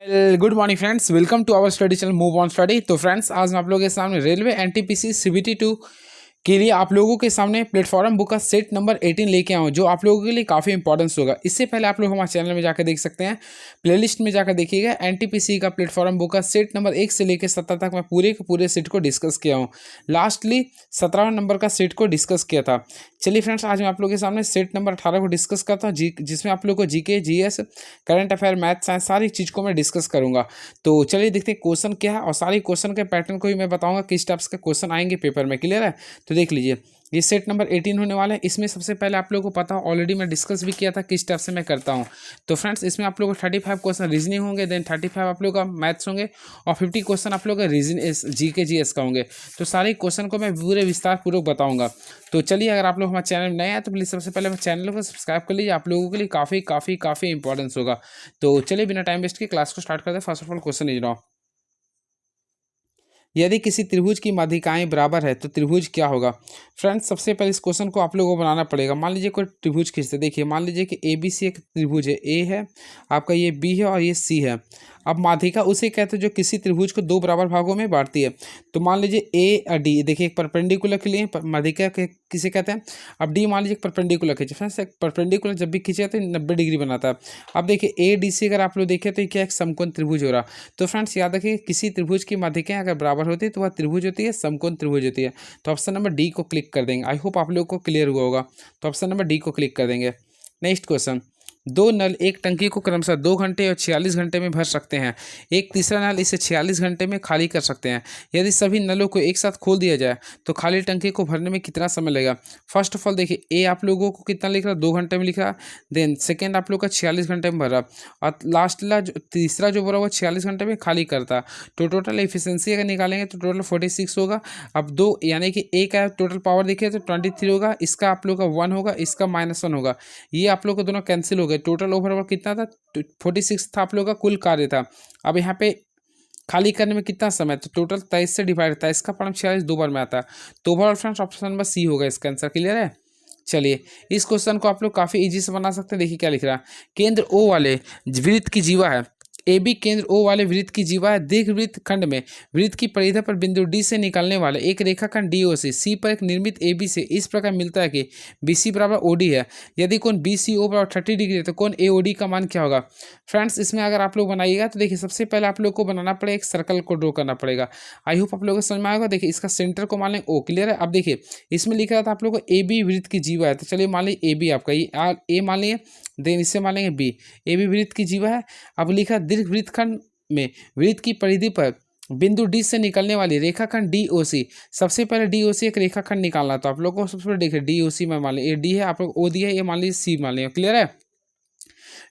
Good morning friends, welcome to our study channel move on study. तो friends, आज मैं आप लोगों के सामने रेलवे एनटीपीसी CBT 2 के लिए आप लोगों के सामने प्लेटफॉर्म बुक का सेट नंबर 18 लेके आऊँ, जो आप लोगों के लिए काफ़ी इंपॉर्टेंस होगा। इससे पहले आप लोग हमारे चैनल में जाकर देख सकते हैं, प्लेलिस्ट में जाकर देखिएगा। एनटीपीसी का प्लेटफॉर्म बुक का सेट नंबर 1 से लेकर 17 तक मैं पूरे के पूरे सेट को डिस्कस किया हूँ। लास्टली 17 नंबर का सेट को डिस्कस किया था। चलिए फ्रेंड्स, आज मैं आप लोगों के सामने सेट नंबर 18 को डिस्कस करता हूँ, जिसमें आप लोग को GK, GS, current affair, math, science सारी चीज़ को मैं डिस्कस करूँगा। तो चलिए देखते हैं क्वेश्चन क्या है, और सारी क्वेश्चन के पैटर्न को ही मैं बताऊँगा किस टाइप्स के क्वेश्चन आएंगे पेपर में। क्लियर है? तो देख लीजिए, ये सेट नंबर 18 होने वाला है। इसमें सबसे पहले आप लोगों को पता ऑलरेडी मैं डिस्कस भी किया था किस टाइप से मैं करता हूँ। तो फ्रेंड्स, इसमें आप लोगों को 35 क्वेश्चन रीजनिंग होंगे, देन 35 आप लोगों का मैथ्स होंगे, और 50 क्वेश्चन आप लोगों का जीके जीएस का होंगे। तो सारे क्वेश्चन को मैं पूरे विस्तार पूर्वक बताऊंगा। तो चलिए, अगर आप लोग हमारे चैनल में नए हैं तो प्लीज़ सबसे पहले मैं चैनल को सब्सक्राइब कर लीजिए, आप लोगों के लिए काफ़ी इंपॉर्टेंस होगा। तो चलिए बिना टाइम वेस्ट के क्लास को स्टार्ट करते हैं। First of all question is now, यदि किसी त्रिभुज की माध्यिकाएं बराबर है तो त्रिभुज क्या होगा? फ्रेंड्स, सबसे पहले इस क्वेश्चन को आप लोगों को बनाना पड़ेगा। मान लीजिए कोई त्रिभुज खींचते, देखिए मान लीजिए कि ABC एक त्रिभुज है, ए है आपका, ये बी है और ये सी है। अब माध्यिका उसे कहते हैं जो किसी त्रिभुज को दो बराबर भागों में बांटती है। तो मान लीजिए ए और डी, देखिए एक परपेंडिकुलर के लिए माध्यिका किसे कहते हैं। अब डी मान लीजिए परपेंडिकुलर खींचे, फ्रेंड्स परपेंडिकुलर जब भी खींचे तो 90 डिग्री बनाता है। अब देखिए ADC अगर आप लोग देखें तो क्या एक समकोण त्रिभुज हो रहा। तो फ्रेंड्स याद रखिए, किसी त्रिभुज की माध्यिकाएं अगर बराबर होती है तो वह त्रिभुज होती है, समकोण त्रिभुज होती है। तो ऑप्शन नंबर डी को क्लिक कर देंगे। आई होप आप लोग को क्लियर हुआ होगा। तो ऑप्शन नंबर डी को क्लिक कर देंगे। नेक्स्ट क्वेश्चन, दो नल एक टंकी को क्रमशः 2 घंटे और 46 घंटे में भर सकते हैं। एक तीसरा नल इसे 46 घंटे में खाली कर सकते हैं। यदि सभी नलों को एक साथ खोल दिया जाए तो खाली टंकी को भरने में कितना समय लगेगा? फर्स्ट ऑफ ऑल देखिए, ए आप लोगों को कितना लिख रहा है, 2 घंटे में लिख रहा। देन सेकेंड आप लोग का 46 घंटे में भर रहा, और लास्ट तीसरा जो भरा हुआ 46 घंटे में खाली करता। तो टोटल एफिशिएंसी अगर निकालेंगे तो टोटल 46 होगा। अब दो यानी कि ए का टोटल पावर देखिए तो 23 होगा, इसका आप लोग का 1 होगा, इसका -1 होगा। ये आप लोग को दोनों कैंसिल हो गए। टोटल ओवरऑल कितना था? 46 था आप लोग का कुल कार्य था। अब यहाँ पे खाली करने में कितना समय? तो टोटल 23 से डिवाइड था, इसका परिणाम 46 दो बार में आता है। तो overall friends option number C होगा इसका आंसर। क्लियर है? चलिए, इस क्वेश्चन को आप लोग काफ़ी इजी से बना सकते हैं। देखिए क्या लिख रहा है, केंद्र O वाले वृत्त की जीवा है, AB केंद्र O वाले वृत्त की जीवा है। दीर्घवृत्त खंड में वृत्त की परिधि पर बिंदु D से निकलने वाले एक रेखाखंड DOC C पर एक निर्मित AB से इस प्रकार मिलता है कि BC बराबर OD है। यदि कोण BCO बराबर 30 डिग्री है तो कोण AOD का मान क्या होगा? फ्रेंड्स, इसमें अगर आप लोग बनाइएगा तो देखिए, सबसे पहले आप लोग को बनाना पड़ेगा, एक सर्कल को ड्रॉ करना पड़ेगा। आई होप आप लोगों को समझ में आएगा। देखिए, इसका सेंटर को मान लें O। क्लियर है? अब देखिए, इसमें लिखा था आप लोग को AB वृत्त की जीवा है। तो चलिए मान लीजिए AB आपका, ये A मान लिए, देन इससे मान लेंगे B। AB वृत्त की जीवा है। अब लिखा दीर्घ वृत्तखंड में वृत्त की परिधि पर बिंदु D से निकलने वाली रेखाखंड DOC। सबसे पहले DOC एक रेखाखंड निकालना, तो आप लोग को सबसे पहले देखिए DOC में मान लीजिए, ये D है, आप लोग O दिया है, ये मान लीजिए C मान लिया। क्लियर है?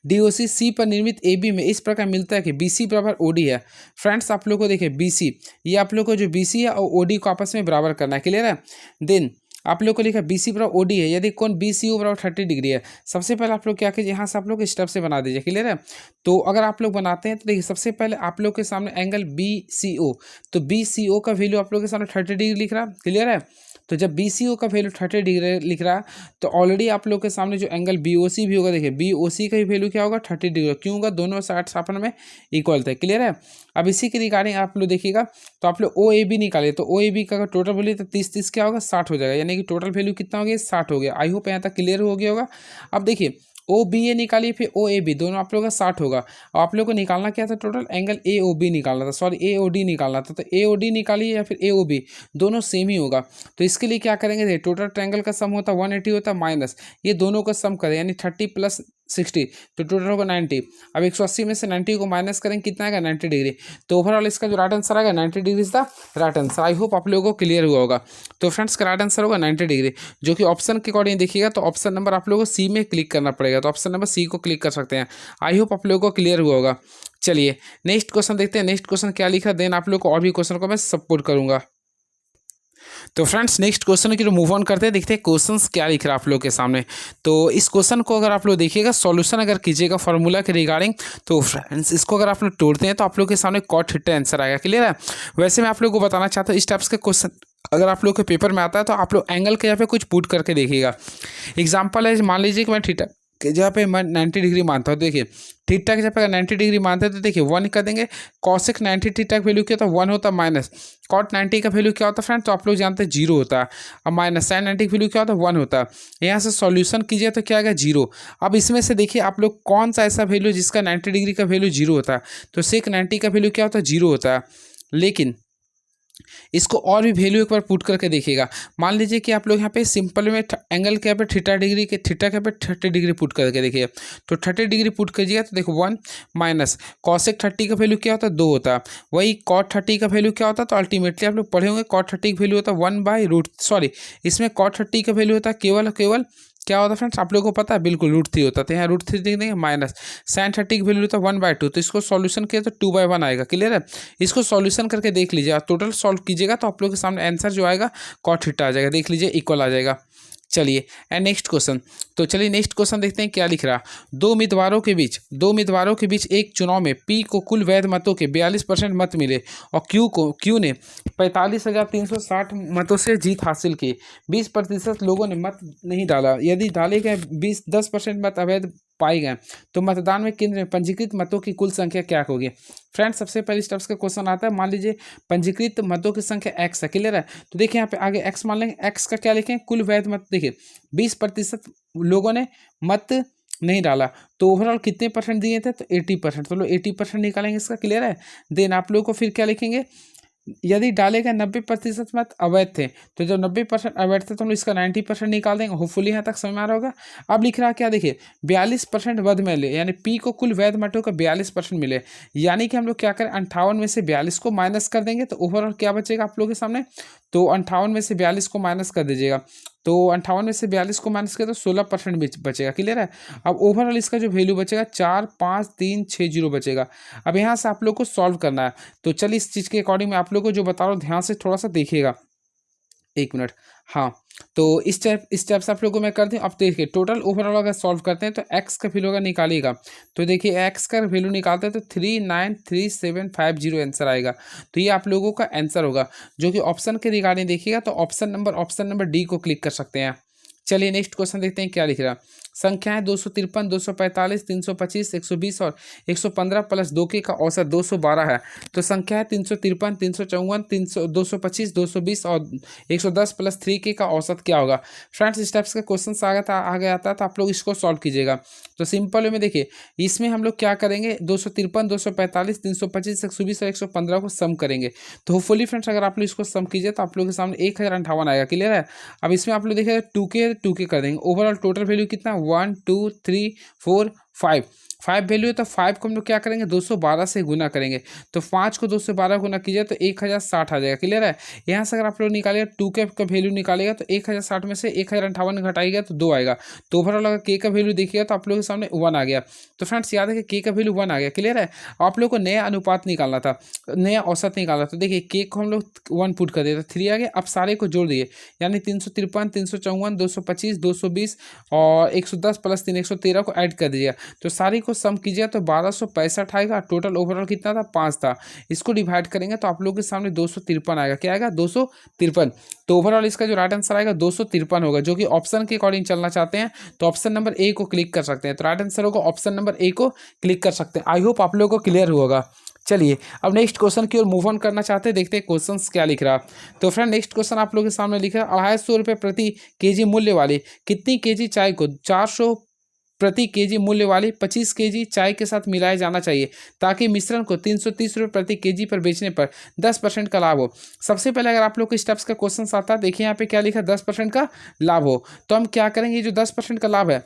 DOC C पर निर्मित AB में इस प्रकार मिलता है कि BC बराबर OD है। फ्रेंड्स, आप लोग को देखिए BC, ये आप लोग को जो BC है और OD को आपस में बराबर करना है। क्लियर है? देन आप लोग को लिखा BC बराबर OD है। यदि कोण BCO बराबर 30 डिग्री है, सबसे पहले आप लोग क्या कीजिए, यहाँ से आप लोग स्टेप से बना दीजिए। क्लियर है? तो अगर आप लोग बनाते हैं तो देखिए, सबसे पहले आप लोग के सामने एंगल BCO, तो BCO का वैल्यू आप लोग के सामने 30 डिग्री लिख रहा। क्लियर है? तो जब BCO का वैल्यू 30 डिग्री लिख रहा, तो ऑलरेडी आप लोग के सामने जो एंगल BOC भी होगा, देखिए BOC का भी वैल्यू क्या होगा? 30 डिग्री। क्यों होगा? दोनों साइड आपस में इक्वल थे। क्लियर है? अब इसी के रिगार्डिंग आप लोग देखिएगा, तो आप लोग OAB निकालिए, तो OAB का अगर टोटल वैल्यू तो 30 क्या होगा? 60 हो जाएगा, यानी कि टोटल वैल्यू कितना हो गया? 60 हो गया। आई होप यहाँ तक क्लियर हो गया होगा। अब देखिए, OBA निकालिए, फिर OAB, दोनों आप लोगों का 60 होगा। और आप लोग को निकालना क्या था? टोटल एंगल AOB निकालना था, सॉरी AOD निकालना था। तो AOD निकालिए या फिर AOB, दोनों सेम ही होगा। तो इसके लिए क्या करेंगे, टोटल ट्रायंगल का सम होता है 180 होता है, माइनस ये दोनों का सम करें, यानी 30 + 60, तो टोटल होगा 90। अब 180 में से 90 को माइनस करेंगे, कितना आएगा? 90 डिग्री। तो ओवरऑल इसका जो राइट आंसर आएगा 90 degree is the right answer. I hope आप लोगों को क्लियर हुआ होगा। तो फ्रेंड्स, का राइट आंसर होगा 90 डिग्री, जो कि ऑप्शन के अकॉर्डिंग देखिएगा तो ऑप्शन नंबर आप लोगों को सी में क्लिक करना पड़ेगा। तो ऑप्शन नंबर सी को क्लिक कर सकते हैं। आई होप आप लोगों को क्लियर हुआ होगा। चलिए नेक्स्ट क्वेश्चन देखते हैं, नेक्स्ट क्वेश्चन क्या लिखा, देन आप लोग को और भी क्वेश्चन को मैं सपोर्ट करूंगा। तो फ्रेंड्स, नेक्स्ट क्वेश्चन की जो मूव ऑन करते हैं, देखते हैं क्वेश्चंस क्या लिख रहा है आप लोग के सामने। तो इस क्वेश्चन को अगर आप लोग देखिएगा, सॉल्यूशन अगर कीजिएगा फार्मूला के रिगार्डिंग, तो फ्रेंड्स इसको अगर आप लोग तोड़ते हैं तो आप लोग के सामने cot थीटा आंसर आएगा। क्लियर है? वैसे मैं आप लोग को बताना चाहता हूँ, इस टाइप्स के क्वेश्चन अगर आप लोग के पेपर में आता है तो आप लोग एंगल के यहाँ पे कुछ पुट करके देखिएगा। एग्जाम्पल है, मान लीजिए कि मैं जहाँ पे मैं 90 डिग्री मानता हूँ, देखिए थीटा के जहाँ पे 90 डिग्री मानते हैं तो देखिए 1 कर देंगे। कॉसेक 90 थीटा का वैल्यू क्या होता है 1 होता है माइनस कॉट 90 का वैल्यू क्या होता है फ्रेंड, तो आप लोग जानते हैं 0 होता है। अब माइनस साइन 90 का वैल्यू क्या होता है 1 होता है। यहाँ से सॉल्यूशन कीजिए तो क्या आएगा 0। अब इसमें से देखिए आप लोग कौन सा ऐसा वैल्यू जिसका 90 डिग्री का वैल्यू 0 होता है, तो सेक 90 का वैल्यू क्या होता है 0 होता है। लेकिन इसको और भी वैल्यू एक बार पुट करके देखिएगा। मान लीजिए कि आप लोग यहाँ पे सिंपल में एंगल के यहाँ पे थीटा डिग्री के थीटा के यहाँ पे 30 डिग्री पुट करके देखिए, तो 30 डिग्री पुट कीजिएगा तो देखो 1 माइनस कॉसेक 30 का वैल्यू क्या होता है 2 होता है। वही कॉट 30 का वैल्यू क्या होता है, तो अल्टीमेटली आप लोग पढ़े होंगे कॉट 30 का वैल्यू होता है 1/रूट, सॉरी इसमें कॉट 30 का वैल्यू होता है केवल क्या होता है फ्रेंड्स, आप लोगों को पता है बिल्कुल √3 होता है। तो यहाँ √3 देख देंगे माइनस साइन 30 की वैल्यू होता है 1/2, तो इसको सॉल्यूशन किया तो 2/1 आएगा। क्लियर है, इसको सॉल्यूशन करके देख लीजिए, टोटल सॉल्व कीजिएगा तो आप लोगों के सामने आंसर जो आएगा कॉट थीटा आ जाएगा। देख लीजिए इक्वल आ जाएगा। चलिए एंड नेक्स्ट क्वेश्चन, तो चलिए नेक्स्ट क्वेश्चन देखते हैं क्या लिख रहा। दो उम्मीदवारों के बीच एक चुनाव में पी को कुल वैध मतों के 42% मत मिले और क्यू ने 45,360 मतों से जीत हासिल की। 20% लोगों ने मत नहीं डाला। यदि डाले गए 10% मत अवैध पाए गए तो मतदान में केंद्र में पंजीकृत मतों की कुल संख्या क्या होगी। फ्रेंड्स सबसे पहले स्टेप्स का क्वेश्चन आता है, मान लीजिए पंजीकृत मतों की संख्या x है। क्लियर है, तो देखिए यहाँ पे आगे x मान लेंगे, x का क्या लिखें कुल वैध मत। देखिए 20% लोगों ने मत नहीं डाला तो ओवरऑल कितने परसेंट दिए थे, तो 80%। तो लोग 80% निकालेंगे इसका। क्लियर है, देन आप लोगों को फिर क्या लिखेंगे, यदि डाले गए 90% मत अवैध थे, तो जब 90% अवैध थे तो हम इसका 90% निकाल देंगे। होपफुली यहाँ तक समझ में आ रहा होगा। अब लिख रहा है क्या, देखिए 42% वैध मिले, यानी पी को कुल वैध मतों का 42% मिले। यानी कि हम लोग क्या करें 58 में से 42 को माइनस कर देंगे तो ओवरऑल क्या बचेगा आप लोगों के सामने, तो 58 में से 42 को माइनस कर दीजिएगा, तो 58 में से 42 को माइनस करें तो 16% बचेगा। क्लियर है, अब ओवरऑल इसका जो वैल्यू बचेगा 45360 बचेगा। अब यहाँ से आप लोग को सॉल्व करना है, तो चलिए इस चीज़ के अकॉर्डिंग मैं आप लोग को जो बता रहा हूँ ध्यान से थोड़ा सा देखिएगा। एक मिनट, हाँ तो इस स्टेप से आप लोगों को मैं करती हूँ। अब देखिए टोटल ओवरऑल अगर सॉल्व करते हैं तो एक्स का वैल्यू अगर निकालिएगा तो देखिए एक्स का वैल्यू निकालते हैं तो 393750 आंसर आएगा। तो ये आप लोगों का आंसर होगा, जो कि ऑप्शन के रिगार्डिंग देखिएगा तो ऑप्शन नंबर डी को क्लिक कर सकते हैं। चलिए नेक्स्ट क्वेश्चन देखते हैं क्या लिख रहा। संख्याएं 253, 245, 325, 120 और 115 प्लस 2 के का औसत 212 है। तो संख्याएं 353, 354, 225, 220 और 110 प्लस 3 के का औसत क्या होगा। फ्रेंड्स स्टेप्स का क्वेश्चन आ गया था तो आप लोग इसको सॉल्व कीजिएगा। तो सिंपल में देखिए इसमें हम लोग क्या करेंगे 253, 245, 325, 120 और 115 को सम करेंगे। तो होपफुली फ्रेंड्स अगर आप लोग इसको सम कीजिए तो आप लोगों के सामने 1058 आएगा। क्लियर है, अब इसमें आप लोग देखिएगा 2 के कर देंगे। ओवरऑल टोटल वैल्यू कितना 1 2 3 4 5 वैल्यू है, तो 5 को हम लोग क्या करेंगे 212 से गुना करेंगे। तो 5 को 212 गुना कीजिए तो 1060 आ जाएगा। क्लियर है, यहाँ से अगर आप लोग निकालेगा 2 के का वैल्यू निकालेगा तो 1060 में से 1058 घटाएगा तो 2 आएगा। तो ओवरऑल अगर के का वैल्यू देखिएगा तो आप लोगों के सामने 1 आ गया। तो फ्रेंड्स याद है कि के का वैल्यू 1 आ गया। क्लियर है, आप लोग को नया अनुपात निकालना था, नया औसत निकालना। तो देखिए के को हम लोग 1 पुट कर दिए तो 3 आ गया। अब सारे को जोड़ दिए, यानी 353, 354, 225, 220 और 110 प्लस 3 113 को ऐड कर दीजिएगा। तो सारी को सम कीजिए तो 1265 आएगा। टोटल ओवरऑल कितना था 5 था। इसको डिवाइड करेंगे तो आप लोगों के सामने 253 आएगा। क्या आएगा 253। तो ओवरऑल इसका जो राइट आंसर आएगा 253 होगा, जो कि ऑप्शन के अकॉर्डिंग चलना चाहते हैं तो ऑप्शन नंबर ए को क्लिक कर सकते हैं। तो राइट आंसर होगा ऑप्शन नंबर ए को क्लिक कर सकते हैं। आई होप आप लोगों को क्लियर होगा। चलिए अब नेक्स्ट क्वेश्चन की ओर मूव ऑन करना चाहते हैं, देखते हैं क्वेश्चन क्या लिख रहा। तो फ्रेंड नेक्स्ट क्वेश्चन आप लोगों के सामने लिख रहा है 250 रुपये प्रति केजी मूल्य वाली कितनी केजी चाय को 400 प्रति केजी मूल्य वाली 25 केजी चाय के साथ मिलाया जाना चाहिए ताकि मिश्रण को 330 रुपये प्रति केजी पर बेचने पर 10% का लाभ हो। सबसे पहले अगर आप लोग को स्टेप्स का क्वेश्चन आता है, देखिए यहाँ पे क्या लिखा 10% का लाभ हो, तो हम क्या करेंगे जो 10% का लाभ है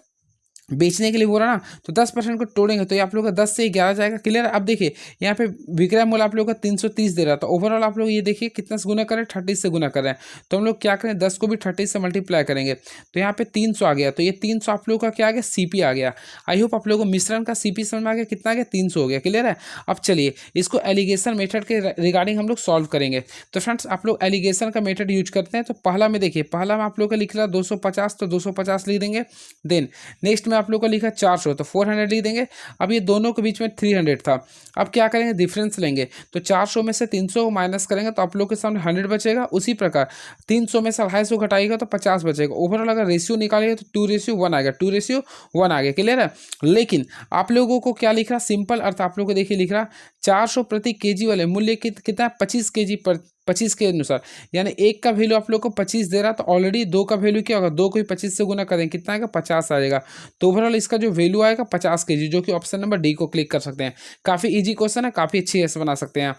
बेचने के लिए बोला ना, तो 10% को तोड़ेंगे तो ये आप लोग का 10 से 11 जाएगा। क्लियर है, अब देखिए यहाँ पे विक्रय मूल्य आप लोग का 330 दे रहा था। ओवरऑल आप लोग ये देखिए कितना से गुना कर रहे हैं 30 से गुना कर रहे हैं। तो हम लोग क्या करें 10 को भी 30 से मल्टीप्लाई करेंगे तो यहाँ पे 300 आ गया। तो ये 300 आप लोग का क्या आ गया सीपी आ गया। आई होप आप लोगों को मिश्रण का सीपी समझ में आ गया, कितना आ गया 300 हो गया। क्लियर है, अब चलिए इसको एलिगेशन मेथड के रिगार्डिंग हम लोग सॉल्व करेंगे। तो फ्रेंड्स आप लोग एलिगेशन का मेथड यूज करते हैं। तो पहला में देखिए, पहला में आप लोग का लिख रहा 250 तो 250 लिख देंगे। देन नेक्स्ट में में आप लोग का लिखा 400 तो 400 लिख देंगे। अब ये दोनों के बीच में 300 था। अब क्या करेंगे, डिफरेंस लेंगे तो 400 में से 300 को माइनस करेंगे तो आप लोग के सामने 100 बचेगा। उसी प्रकार 300 में से 250 घटाएगा तो 50 बचेगा। ओवरऑल अगर रेशियो निकालेगा तो 2:1 आएगा, 2:1 आ गया। क्लियर है। लेकिन आप लोगों को क्या लिख रहा, सिंपल अर्थ आप लोग को देखिए लिख रहा 400 प्रति केजी वाले मूल्य कितना 25 केजी पर 25 के अनुसार, यानी एक का वैल्यू आप लोग को 25 दे रहा तो ऑलरेडी दो का वैल्यू क्या होगा, दो को 25 से गुना करेंगे कितना आएगा 50 आ जाएगा। तो ओवरऑल इसका जो वैल्यू आएगा 50 केजी, जो कि ऑप्शन नंबर डी को क्लिक कर सकते हैं। काफ़ी इजी क्वेश्चन है, काफ़ी अच्छी ऐसे बना सकते हैं।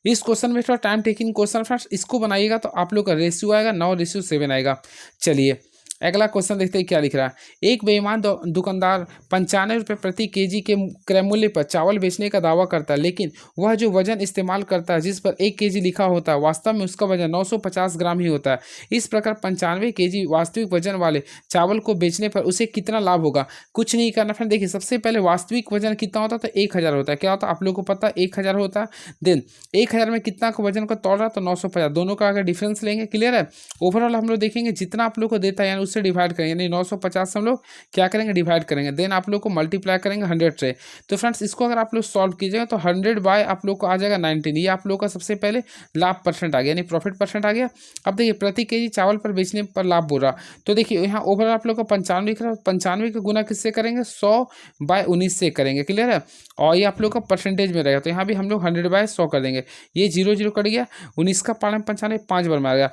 इस क्वेश्चन में थोड़ा टाइम टेकिंग क्वेश्चन फ्रेंड्स, इसको बनाइएगा तो आप लोग का रेशियो आएगा 9:7 आएगा। चलिए अगला क्वेश्चन देखते हैं क्या लिख रहा है। एक बेईमान दुकानदार 95 रुपये प्रति केजी के क्रय मूल्य पर चावल बेचने का दावा करता है, लेकिन वह जो वजन इस्तेमाल करता है जिस पर 1 केजी लिखा होता है वास्तव में उसका वजन 950 ग्राम ही होता है। इस प्रकार 95 केजी वास्तविक वजन वाले चावल को बेचने पर उसे कितना लाभ होगा। कुछ नहीं करना फ्रेंड, देखिए सबसे पहले वास्तविक वजन कितना होता है तो 1000 होता है। क्या होता है आप लोग को पता है 1000 होता है। देन 1000 में कितना का वजन को तोड़ रहा तो 950, दोनों का अगर डिफरेंस लेंगे। क्लियर है। ओवरऑल हम लोग देखेंगे जितना आप लोग को देता है यानी उससे डिवाइड करेंगे, यानी 950 से हम लोग क्या करेंगे डिवाइड करेंगे। देन आप लोग को मल्टीप्लाई करेंगे 100 से। तो फ्रेंड्स इसको अगर आप लोग सॉल्व कीजिएगा तो 100 बाय आप लोग को आ जाएगा 19। ये आप लोग का सबसे पहले लाभ परसेंट आ गया, यानी प्रॉफिट परसेंट आ गया। अब देखिए प्रति केजी चावल पर बेचने पर लाभ बोल रहा, तो देखिए यहाँ ओवरऑल आप लोग को 95 लिख रहा है। 95 का गुना किससे करेंगे 100/19 से करेंगे। क्लियर है। और ये आप लोग का परसेंटेज में रहेगा तो यहाँ भी हम लोग 100/100 कर देंगे। ये 0 0 कट गया, 19 का पालन 95 5 बार में आ गया।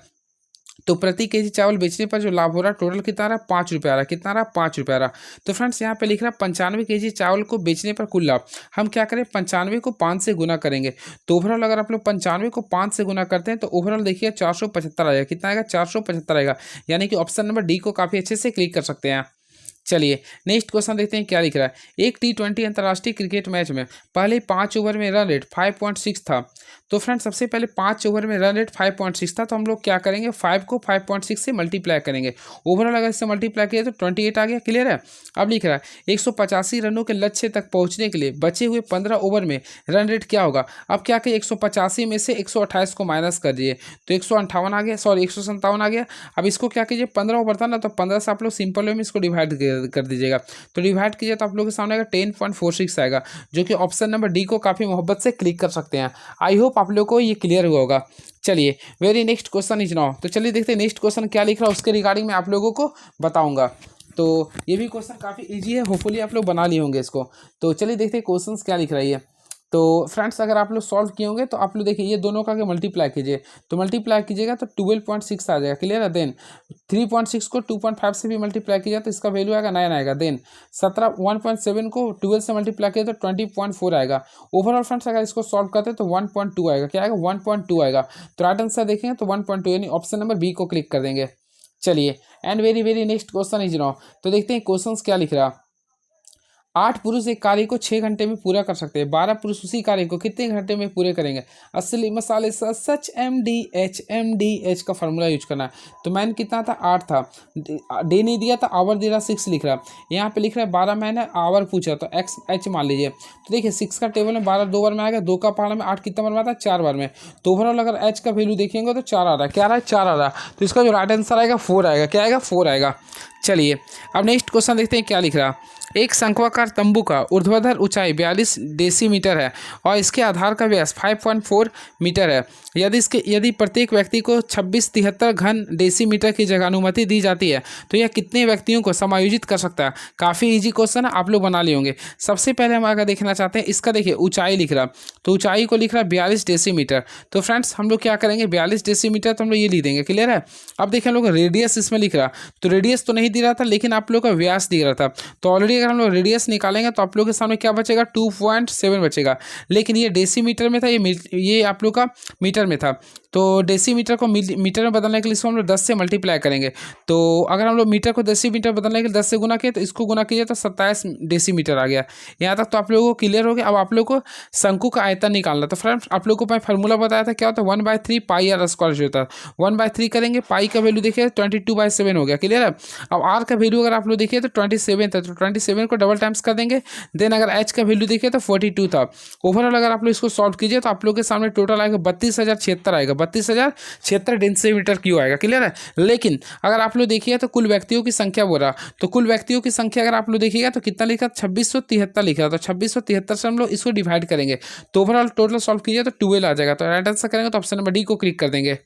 तो प्रति केजी चावल बेचने पर जो लाभ हो रहा है टोटल कितना रहा 5 रुपये आ रहा है। कितना रहा 5 रुपये आ रहा। तो फ्रेंड्स यहाँ पे लिख रहा है 95 केजी चावल को बेचने पर कुल लाभ। हम क्या करें 95 को 5 से गुना करेंगे तो ओवरऑल अगर आप लोग 95 को 5 से गुना करते हैं तो ओवरऑल देखिए 475 आएगा। कितना आएगा 475 आएगा, यानी कि ऑप्शन नंबर डी को काफ़ी अच्छे से क्लिक कर सकते हैं। चलिए नेक्स्ट क्वेश्चन देखते हैं क्या लिख रहा है। एक T20 अंतर्राष्ट्रीय क्रिकेट मैच में पहले 5 ओवर में रन रेट 5.6 था। तो फ्रेंड्स सबसे पहले 5 ओवर में रन रेट 5.6 था तो हम लोग क्या करेंगे 5 को 5.6 से मल्टीप्लाई करेंगे। ओवरऑल अगर इससे मल्टीप्लाई किया तो 28 आ गया। क्लियर है। अब लिख रहा है 185 रनों के लक्ष्य तक पहुंचने के लिए बचे हुए 15 ओवर में रन रेट क्या होगा। अब क्या करें 185 में से 128 को माइनस कर दिए तो 158 आ गया, सॉरी 157 आ गया। अब इसको क्या कीजिए 15 ओवर था ना तो 15 से आप लोग सिंपल वे में इसको डिवाइड कर दीजिएगा। तो डिवाइड कीजिए तो आप लोगों के सामने आएगा 10.46 आएगा, जो कि ऑप्शन नंबर डी को काफ़ी मोहब्बत से क्लिक कर सकते हैं। आई होप आप लोग को ये क्लियर हुआ होगा। चलिए very next question is now. तो चलिए देखते हैं नेक्स्ट क्वेश्चन क्या लिख रहा है, उसके रिगार्डिंग मैं आप लोगों को बताऊंगा। तो ये भी क्वेश्चन काफ़ी इजी है, होपफुली आप लोग बना लिए होंगे इसको। तो चलिए देखते हैं क्वेश्चन क्या लिख रही है। तो फ्रेंड्स अगर आप लोग सॉल्व किए होंगे तो आप लोग देखिए ये दोनों का मल्टीप्लाई कीजिए तो मल्टीप्लाई कीजिएगा तो 12.6 आ जाएगा। क्लियर है। देन 3.6 को 2.5 से भी मल्टीप्लाई किया तो इसका वैल्यू आएगा 9 आएगा। देन 1.7 को 12 से मल्टीप्लाई किया तो 20.4 आएगा। ओवरऑल फ्रेंड्स अगर इसको सॉल्व करते हैं तो 1.2 आएगा। क्या आएगा 1.2 आएगा। तो राइट आंसर देखेंगे तो 1.2 यानी ऑप्शन नंबर बी को क्लिक कर देंगे। चलिए and very next question is now. तो देखते हैं क्वेश्चन क्या लिख रहा। 8 पुरुष एक कार्य को 6 घंटे में पूरा कर सकते हैं, 12 पुरुष उसी कार्य को कितने घंटे में पूरे करेंगे। असली मसाले सच MDH का फॉर्मूला यूज करना है। तो मैन कितना था 8 था, डे नहीं दिया था, आवर दे रहा 6 लिख रहा है। यहाँ पे लिख रहा है 12 मैन है, आवर पूछा तो XH मान लीजिए। तो देखिए 6 का टेबल में 12 2 बार में आएगा, 2 का पहाड़ में 8 कितना बार में आता है 4 बार में। तो ओवरऑल अगर H का वैल्यू देखेंगे तो 4 आ रहा है। क्या आ रहा है 4 आ रहा है। तो इसका जो राइट आंसर आएगा 4 आएगा। क्या आएगा 4 आएगा। चलिए अब नेक्स्ट क्वेश्चन देखते हैं क्या लिख रहा। एक शंक्वाकार तंबू का ऊर्ध्वाधर ऊंचाई 42 डेसीमीटर है और इसके आधार का व्यास 5.4 मीटर है। यदि प्रत्येक व्यक्ति को 2673 घन डेसीमीटर की जगह अनुमति दी जाती है तो यह कितने व्यक्तियों को समायोजित कर सकता है। काफ़ी इजी क्वेश्चन है, आप लोग बना लिए होंगे। सबसे पहले हम अगर देखना चाहते हैं इसका देखिए ऊंचाई लिख रहा, तो ऊंचाई को लिख रहा 42 डेसीमीटर। तो फ्रेंड्स हम लोग क्या करेंगे 42 डेसीमीटर तो हम लोग ये लिख देंगे। क्लियर है। अब देखिए हम लोग रेडियस इसमें लिख रहा, तो रेडियस तो नहीं दे रहा था लेकिन आप लोग का व्यास दिख रहा था। तो ऑलरेडी अगर हम लोग रेडियस निकालेंगे तो आप लोग के सामने क्या बचेगा 2.7 बचेगा। लेकिन ये डेसीमीटर में था, ये आप लोग का मीटर में था। तो डेसीमीटर को मीटर में बदलने के लिए इसको हम लोग 10 से मल्टीप्लाई करेंगे। तो अगर हम लोग मीटर को डेसीमीटर बदलने के लिए 10 से गुना किए तो इसको गुना कीजिए तो 27 डेसीमीटर आ गया। यहाँ तक तो आप लोगों को क्लियर हो गया। अब आप लोग को शंकु का आयतन निकालना। तो फ्रेंड्स आप लोग को मैं फार्मूला बताया था क्या होता है 1/3 पाई आर स्क्वायर होता है। 1/3 करेंगे, पाई का वैल्यू देखिए 22/7 हो गया। क्लियर है। अब आर का वैल्यू अगर आप लोग देखिए तो 27 था, तो 27 को डबल टाइम्स कर देंगे। देन अगर एच का वैल्यू देखिए तो 42 था। ओवरऑल अगर आप लोग इसको सॉल्व कीजिए तो आप लोग के सामने टोटल आएगा 32,076 आएगा। 32,076 डेसीमीटर क्यूब आएगा। क्लियर है। लेकिन अगर आप लोग देखिए तो कुल व्यक्तियों की संख्या बोल रहा, तो कुल व्यक्तियों की संख्या अगर आप लोग देखिएगा तो कितना लिखा, 2673 लिखा। तो 2673 से हम लोग इसको डिवाइड करेंगे तो ओवरऑल टोटल सॉल्व कीजिए तो 12 आ जाएगा। तो राइट आंसर करेंगे तो ऑप्शन नंबर डी को क्लिक कर देंगे।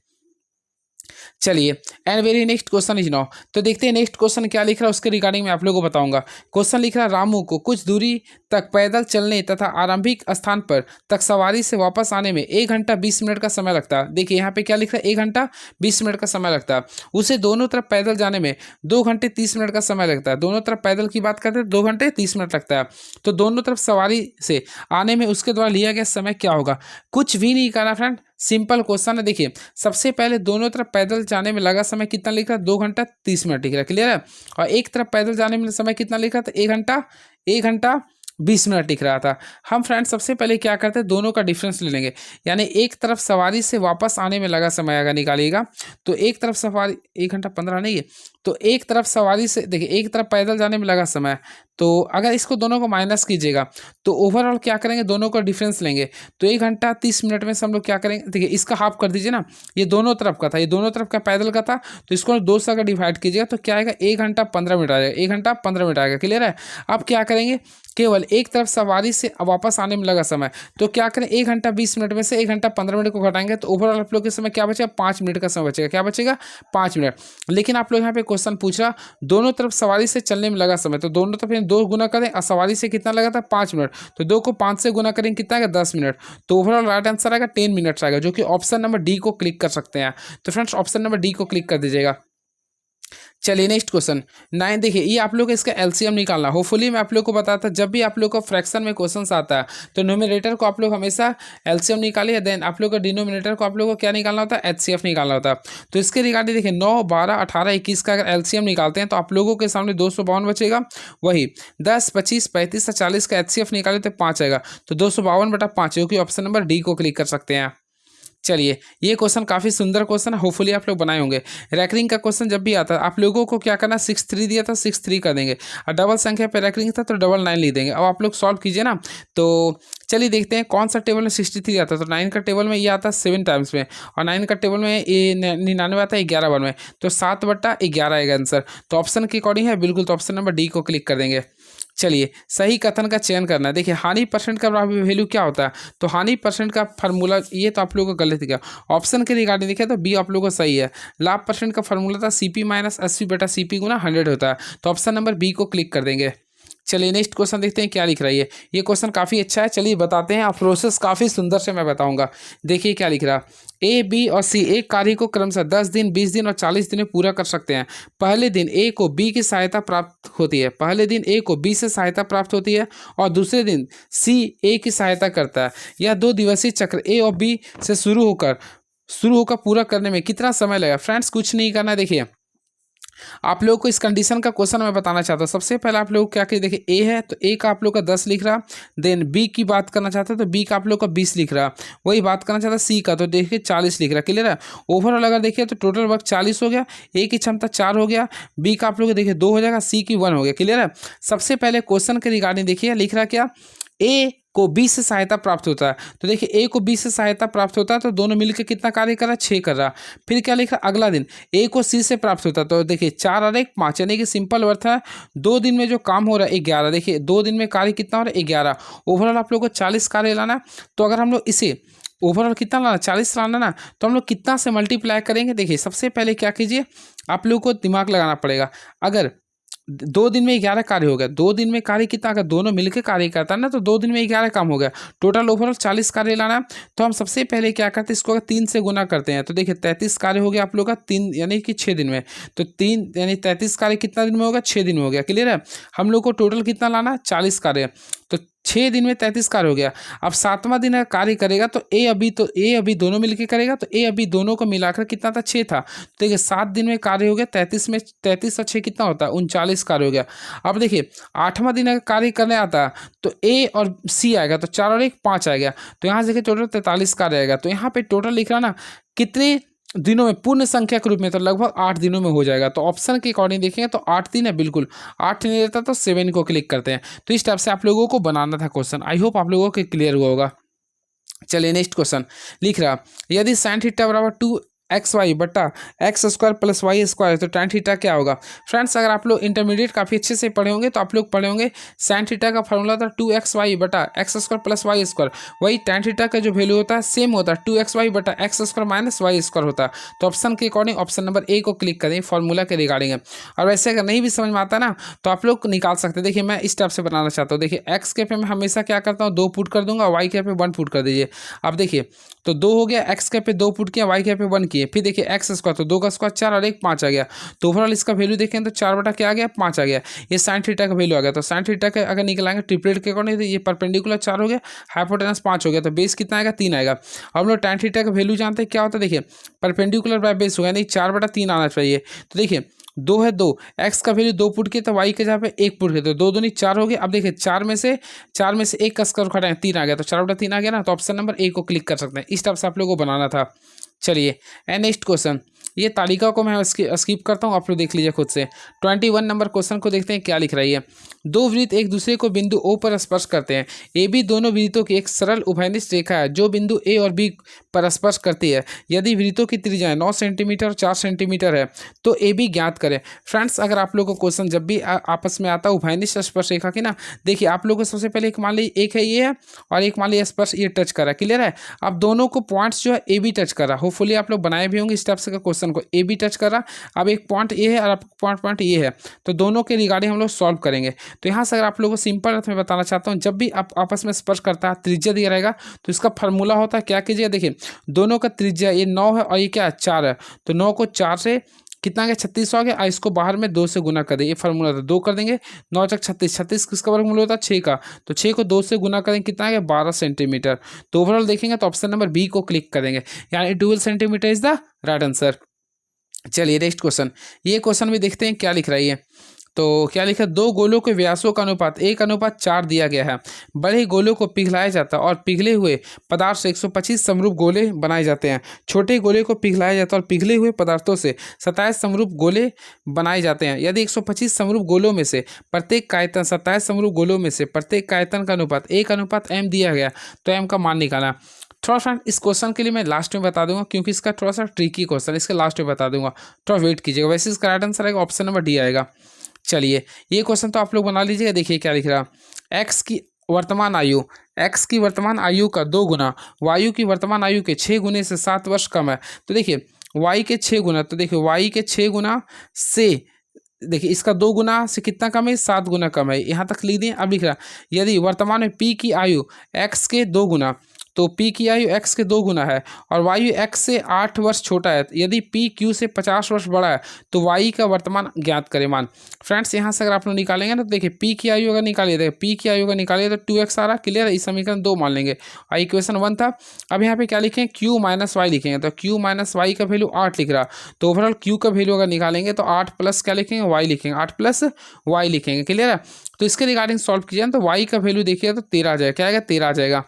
चलिए and very next question is now. तो देखते हैं नेक्स्ट क्वेश्चन क्या लिख रहा है, उसके रिगार्डिंग मैं आप लोगों को बताऊंगा। क्वेश्चन लिख रहा है, रामू को कुछ दूरी तक पैदल चलने तथा आरंभिक स्थान पर तक सवारी से वापस आने में 1 घंटा 20 मिनट का समय लगता है। देखिए यहाँ पे क्या लिख रहा है, 1 घंटा 20 मिनट का समय लगता है। उसे दोनों तरफ पैदल जाने में 2 घंटे 30 मिनट का समय लगता है। दोनों तरफ पैदल की बात करते हैं 2 घंटे 30 मिनट लगता है। तो दोनों तरफ सवारी से आने में उसके द्वारा लिया गया समय क्या होगा। कुछ भी नहीं करना फ्रेंड, सिंपल क्वेश्चन है। देखिए सबसे पहले दोनों तरफ पैदल जाने में लगा समय कितना लिख रहा है, 2 घंटा 30 मिनट लिख रहा है। क्लियर है। और एक तरफ पैदल जाने में समय कितना लिख रहा था, 1 घंटा 20 मिनट लिख रहा था। हम फ्रेंड सबसे पहले क्या करते हैं, दोनों का डिफरेंस ले लेंगे। यानी एक तरफ सवारी से वापस आने में लगा समय अगर निकालिएगा तो एक तरफ सवारी 1 घंटा 15 नहीं है, तो एक तरफ सवारी से देखिए एक तरफ पैदल जाने में लगा समय, तो अगर इसको दोनों को माइनस कीजिएगा तो ओवरऑल क्या करेंगे, दोनों का डिफरेंस लेंगे। तो 1 घंटा 30 मिनट में से हम लोग क्या करेंगे, देखिए इसका हाफ कर दीजिए ना, ये दोनों तरफ का था, ये दोनों तरफ का पैदल का था, तो इसको 2 से अगर डिवाइड कीजिएगा तो क्या आएगा, 1 घंटा 15 मिनट आ जाएगा। 1 घंटा 15 मिनट आएगा। क्लियर है। अब क्या करेंगे, केवल एक तरफ सवारी से वापस आने में लगा समय, तो क्या करें, 1 घंटा 20 मिनट में से 1 घंटा 15 मिनट को घटाएंगे तो ओवरऑल आप लोग के समय क्या बचेगा, 5 मिनट का समय बचेगा। क्या बचेगा, 5 मिनट। लेकिन आप लोग यहाँ पे क्वेश्चन पूछ रहा दोनों तरफ सवारी से चलने में लगा समय, तो दोनों तरफ 2 गुना करें और सवारी से कितना लगा था, 5 मिनट, तो 2 को 5 से गुना करेंगे कितना आएगा, 10 मिनट। तो ओवरऑल राइट आंसर आएगा 10 मिनट्स आएगा, जो कि ऑप्शन नंबर डी को क्लिक कर सकते हैं। तो फ्रेंड्स ऑप्शन नंबर डी को क्लिक कर दीजिएगा। चलिए नेक्स्ट क्वेश्चन 9। देखिए ये आप लोग इसका एलसीएम निकालना, होपफुली मैं आप लोग को बताता जब भी आप लोग को फ्रैक्शन में क्वेश्चंस आता है तो न्यूमरेटर को आप लोग हमेशा एलसीएम निकालिए, देन आप लोग का डिनोमिनेटर को आप लोग को क्या निकालना होता है, एचसीएफ निकालना होता है। तो इसके रिगार्डिंग देखिए 9, 12, 18, 21 का अगर एलसीएम निकालते हैं तो आप लोगों के सामने 252 बचेगा। वही 10, 25, 35 और 40 का एचसीएफ निकाले तो 5 आएगा, तो 252/5, जो कि ऑप्शन नंबर डी को क्लिक कर सकते हैं। चलिए ये क्वेश्चन काफ़ी सुंदर क्वेश्चन है, होपफुली आप लोग बनाए होंगे। रैकरिंग का क्वेश्चन जब भी आता है आप लोगों को क्या करना, 6-3 दिया था 6-3 कर देंगे, और डबल संख्या पे रैकरिंग था तो 99 लिख देंगे। अब आप लोग सॉल्व कीजिए ना, तो चलिए देखते हैं कौन सा टेबल में 63 आता है। तो 9 का टेबल में ये आता है 7 टाइम्स में, और 9 का टेबल में ये 99 आता है 11 बार में, तो 7/11 आएगा आंसर। तो ऑप्शन के अकॉर्डिंग है बिल्कुल, तो ऑप्शन नंबर डी को क्लिक कर देंगे। चलिए सही कथन का चयन करना है। देखिए हानि परसेंट का वैल्यू क्या होता है, तो हानि परसेंट का फार्मूला ये तो आप लोगों को गलत दिया। ऑप्शन के रिगार्डिंग देखिए तो बी आप लोगों को सही है। लाभ परसेंट का फार्मूला था CP - SV/CP × 100 होता है, तो ऑप्शन नंबर बी को क्लिक कर देंगे। चलिए नेक्स्ट क्वेश्चन देखते हैं क्या लिख रहा है ये क्वेश्चन काफ़ी अच्छा है। चलिए बताते हैं, आप प्रोसेस काफ़ी सुंदर से मैं बताऊंगा। देखिए क्या लिख रहा है, A, B और C एक कार्य को क्रमशः 10 दिन, 20 दिन और 40 दिन में पूरा कर सकते हैं। पहले दिन A को B की सहायता प्राप्त होती है, पहले दिन A को B से सहायता प्राप्त होती है और दूसरे दिन C A की सहायता करता है। यह 2 दिवसीय चक्र A और B से शुरू होकर पूरा करने में कितना समय लगेगा। फ्रेंड्स कुछ नहीं करना है, देखिए आप लोगों को इस कंडीशन का क्वेश्चन मैं बताना चाहता हूँ। सबसे पहले आप लोग क्या करिए, देखिए ए है तो ए का आप लोग का 10 लिख रहा, देन बी की बात करना चाहता है तो बी का आप लोग का 20 लिख रहा, वही बात करना चाहता है सी का, तो देखिए 40 लिख रहा। क्लियर है। ओवरऑल अगर देखिए तो टोटल वर्क 40 हो गया, ए की क्षमता 4 हो गया, बी का आप लोग देखिए 2 हो जाएगा, सी की 1 हो गया। क्लियर है। सबसे पहले क्वेश्चन के रिगार्डिंग देखिए लिख रहा क्या, ए को बी से सहायता प्राप्त होता है, तो देखिए ए को बी से सहायता प्राप्त होता है तो दोनों मिलकर कितना कार्य कर रहा है, 6 कर रहा। फिर क्या लिखा, अगला दिन ए को सी से प्राप्त होता है, तो देखिए 4 और 1 5, यानी कि सिंपल अर्थ है 2 दिन में जो काम हो रहा है 11। देखिए 2 दिन में कार्य कितना हो रहा है, 11। ओवरऑल आप लोग को 40 कार्य लाना है, तो अगर हम लोग इसे ओवरऑल कितना लाना, 40 लाना ना, तो हम लोग कितना से मल्टीप्लाई करेंगे। देखिए सबसे पहले क्या कीजिए, आप लोग को दिमाग लगाना पड़ेगा। अगर 2 दिन में 11 कार्य हो गया, 2 दिन में कार्य कितना, अगर दोनों मिलकर कार्य करता है ना तो 2 दिन में 11 काम हो गया। टोटल ओवरऑल 40 कार्य लाना, तो हम सबसे पहले क्या करते हैं, इसको अगर 3 से गुना करते हैं तो देखिए 33 कार्य हो गया आप लोग का 3 यानी कि 6 दिन में, तो 3 यानी 33 कार्य कितना दिन में होगा, 6 दिन में हो गया। क्लियर है। हम लोग को टोटल कितना लाना, 40 कार्य, तो 6 दिन में 33 कार्य हो गया। अब 7वां दिन अगर कार्य करेगा तो ए अभी दोनों मिलकर करेगा, तो ए अभी दोनों को मिलाकर कितना था, 6 था। तो देखिए 7 दिन में कार्य हो गया, 33 में 33 और 6 कितना होता है, 39 कार्य हो गया। अब देखिए 8वां दिन अगर कार्य करने आता तो ए और सी आएगा, तो 4 और 1 5 आ गया, तो यहाँ से देखिए टोटल 43 कार्य आएगा। तो यहाँ पे टोटल लिख रहा ना कितने दिनों में, पूर्ण संख्या के रूप में, तो लगभग 8 दिनों में हो जाएगा। तो ऑप्शन के अकॉर्डिंग देखेंगे तो 8 दिन है, बिल्कुल 8 नहीं रहता तो 7 को क्लिक करते हैं। तो इस टाइप से आप लोगों को बनाना था क्वेश्चन। आई होप आप लोगों को क्लियर हुआ होगा। चलिए नेक्स्ट क्वेश्चन लिख रहा, यदि साइन थीटा बराबर 2xy बटा X square plus Y square तो tan थीटा क्या होगा। फ्रेंड्स अगर आप लोग इंटरमीडिएट काफ़ी अच्छे से पढ़े होंगे तो आप लोग पढ़े होंगे साइन थीटा का फॉर्मूला था 2xy बटा X square plus Y square, वही tan थीटा का जो वैल्यू होता है सेम होता है 2xy बटा X square minus Y square होता है। तो ऑप्शन के अकॉर्डिंग ऑप्शन नंबर ए को क्लिक करें फॉर्मूला के रिगार्डिंग। और वैसे अगर नहीं भी समझ में आता ना तो आप लोग निकाल सकते हैं। देखिए मैं इस टाइप से बनाना चाहता हूँ, देखिए एक्स के पे मैं हमेशा क्या करता हूँ 2 पुट कर दूंगा, वाई के पे 1 पुट कर दीजिए। अब देखिए तो 2 हो गया, एक्स के पे 2 पुट किया, वाई के पे 1 किए, फिर देखिए एक्स स्क्वायर तो 2 का स्क्वायर 4 और 1 5 आ गया। तो ओवरऑल इसका वैल्यू देखें तो 4 बटा क्या आ गया 5 आ गया। ये साइन थीटा का वैल्यू आ गया। तो साइन थीटा का अगर निकलाएंगे ट्रिपलेट के अकॉर्डिंग तो ये परपेंडिकुलर 4 हो गया, हाइपोटेनस 5 हो गया, तो बेस कितना आएगा 3 आएगा। हम लोग tan थीटा का वैल्यू जानते हैं क्या होता है, देखिए परपेंडिकुलर बाय बेस होगा, नहीं 4 बटा 3 आना चाहिए। तो देखिए 2 है 2, एक्स का वैल्यू 2 पुट किए तो वाई के जगह पे 1 पुट किए तो 2 दूनी 4 हो गए। अब देखिए 4 में से 1 का स्क्वायर घटाएं 3 आ गया, तो 4 बटा 3 आ गया ना। तो ऑप्शन नंबर ए को क्लिक कर सकते हैं। इस टाइप से आप लोगों को बनाना था। चलिए नेक्स्ट क्वेश्चन, ये तालिका को मैं स्किप करता हूँ, आप लोग देख लीजिए खुद से। 21 नंबर क्वेश्चन को देखते हैं क्या लिख रही है। 2 वृत्त एक दूसरे को बिंदु ओ पर स्पर्श करते हैं। ए बी दोनों वृत्तों की एक सरल उभयनिष्ठ रेखा है जो बिंदु ए और बी पर स्पर्श करती है। यदि वृत्तों की त्रिज्या 9 सेंटीमीटर और 4 सेंटीमीटर है तो ए बी ज्ञात करें। फ्रेंड्स अगर आप लोगों को क्वेश्चन जब भी आपस में आता है उभयनिष्ठ स्पर्श रेखा की ना, देखिए आप लोगों को सबसे पहले एक मान लीजिए एक है ये है और एक मान लीजिए स्पर्श ये टच कर रहा है, क्लियर है। अब दोनों को पॉइंट्स जो है ए बी टच कर रहा है, होपफुली आप लोग बनाए भी होंगे इस टाइप से का क्वेश्चन को, ए बी टच कर रहा। अब एक पॉइंट ए है और आप पॉइंट ये है, तो दोनों के रिगार्डिंग हम लोग सॉल्व करेंगे। तो यहाँ से अगर आप लोगों को सिंपल अर्थ में बताना चाहता हूँ, जब भी आप आपस में स्पर्श करता है त्रिज्या दिया रहेगा तो इसका फार्मूला होता है क्या कीजिएगा, देखिए दोनों का त्रिज्या ये 9 है और ये क्या है 4 है, तो 9 को 4 से कितना आ गया 36 आ गया, और इसको बाहर में 2 से गुना कर देंगे, ये फार्मूला था 2 कर देंगे 9 चक 36, 36 किसका वर्गमूल होता है 6 का, तो 6 को 2 से गुना करेंगे कितना आ गया 12 सेंटीमीटर। तो ओवरऑल देखेंगे तो ऑप्शन नंबर बी को क्लिक करेंगे, यानी 12 centimetre is the right answer. चलिए नेक्स्ट क्वेश्चन, ये क्वेश्चन भी देखते हैं क्या लिख रही है। तो क्या लिखा, 2 गोलों के व्यासों का अनुपात 1:4 दिया गया है। बड़े गोलों को पिघलाया जाता है और पिघले हुए पदार्थ से 125 समरूप गोले बनाए जाते हैं। छोटे गोले को पिघलाया जाता है और पिघले हुए पदार्थों से 27 समरूप गोले बनाए जाते हैं। यदि 125 समरूप गोलों में से प्रत्येक का आयतन 27 समरूप गोलों में से प्रत्येक का आयतन का अनुपात 1:m दिया गया तो m का मान निकालना। थोड़ा फ्रेंड इस क्वेश्चन के लिए मैं लास्ट में बता दूंगा क्योंकि इसका थोड़ा सा ट्रिकी क्वेश्चन, इसके लास्ट में बता दूंगा, थोड़ा वेट कीजिएगा। वैसे इसका राइट आंसर आएगा ऑप्शन नंबर डी आएगा। चलिए ये क्वेश्चन तो आप लोग बना लीजिएगा। देखिए क्या लिख रहा, एक्स की वर्तमान आयु का 2 गुना वायु की वर्तमान आयु के 6 गुने से 7 वर्ष कम है। तो देखिए वाई के 6 गुना, तो देखिए वाई के 6 गुना से देखिए इसका 2 गुना से कितना कम है 7 गुना कम है, यहाँ तक लिख दिए। अब लिख रहा यदि वर्तमान में पी की आयु एक्स के 2 गुना, तो पी की आयु एक्स के 2 गुना है और वायु एक्स से 8 वर्ष छोटा है, यदि पी क्यू से 50 वर्ष बड़ा है तो वाई का वर्तमान ज्ञात करें मान। फ्रेंड्स यहाँ से अगर आप लोग निकालेंगे ना तो देखिए पी की आयु अगर निकालिए, देखिए पी की आयु अगर निकालिए तो 2x आ रहा, क्लियर है। इस समीकरण 2 मान लेंगे और इक्वेशन 1 था। अब यहाँ पे क्या लिखें, क्यू माइनस वाई लिखेंगे, तो क्यू माइनस वाई का वैल्यू 8 लिख रहा, तो ओवरऑल क्यू का वैल्यू अगर निकालेंगे तो 8 प्लस क्या लिखेंगे वाई लिखेंगे, 8 प्लस वाई लिखेंगे, क्लियर है। तो इसके रिगार्डिंग सॉल्व कीजिए तो वाई का वैल्यू देखिएगा तो 13 आ जाएगा, क्या आएगा 13 आ जाएगा।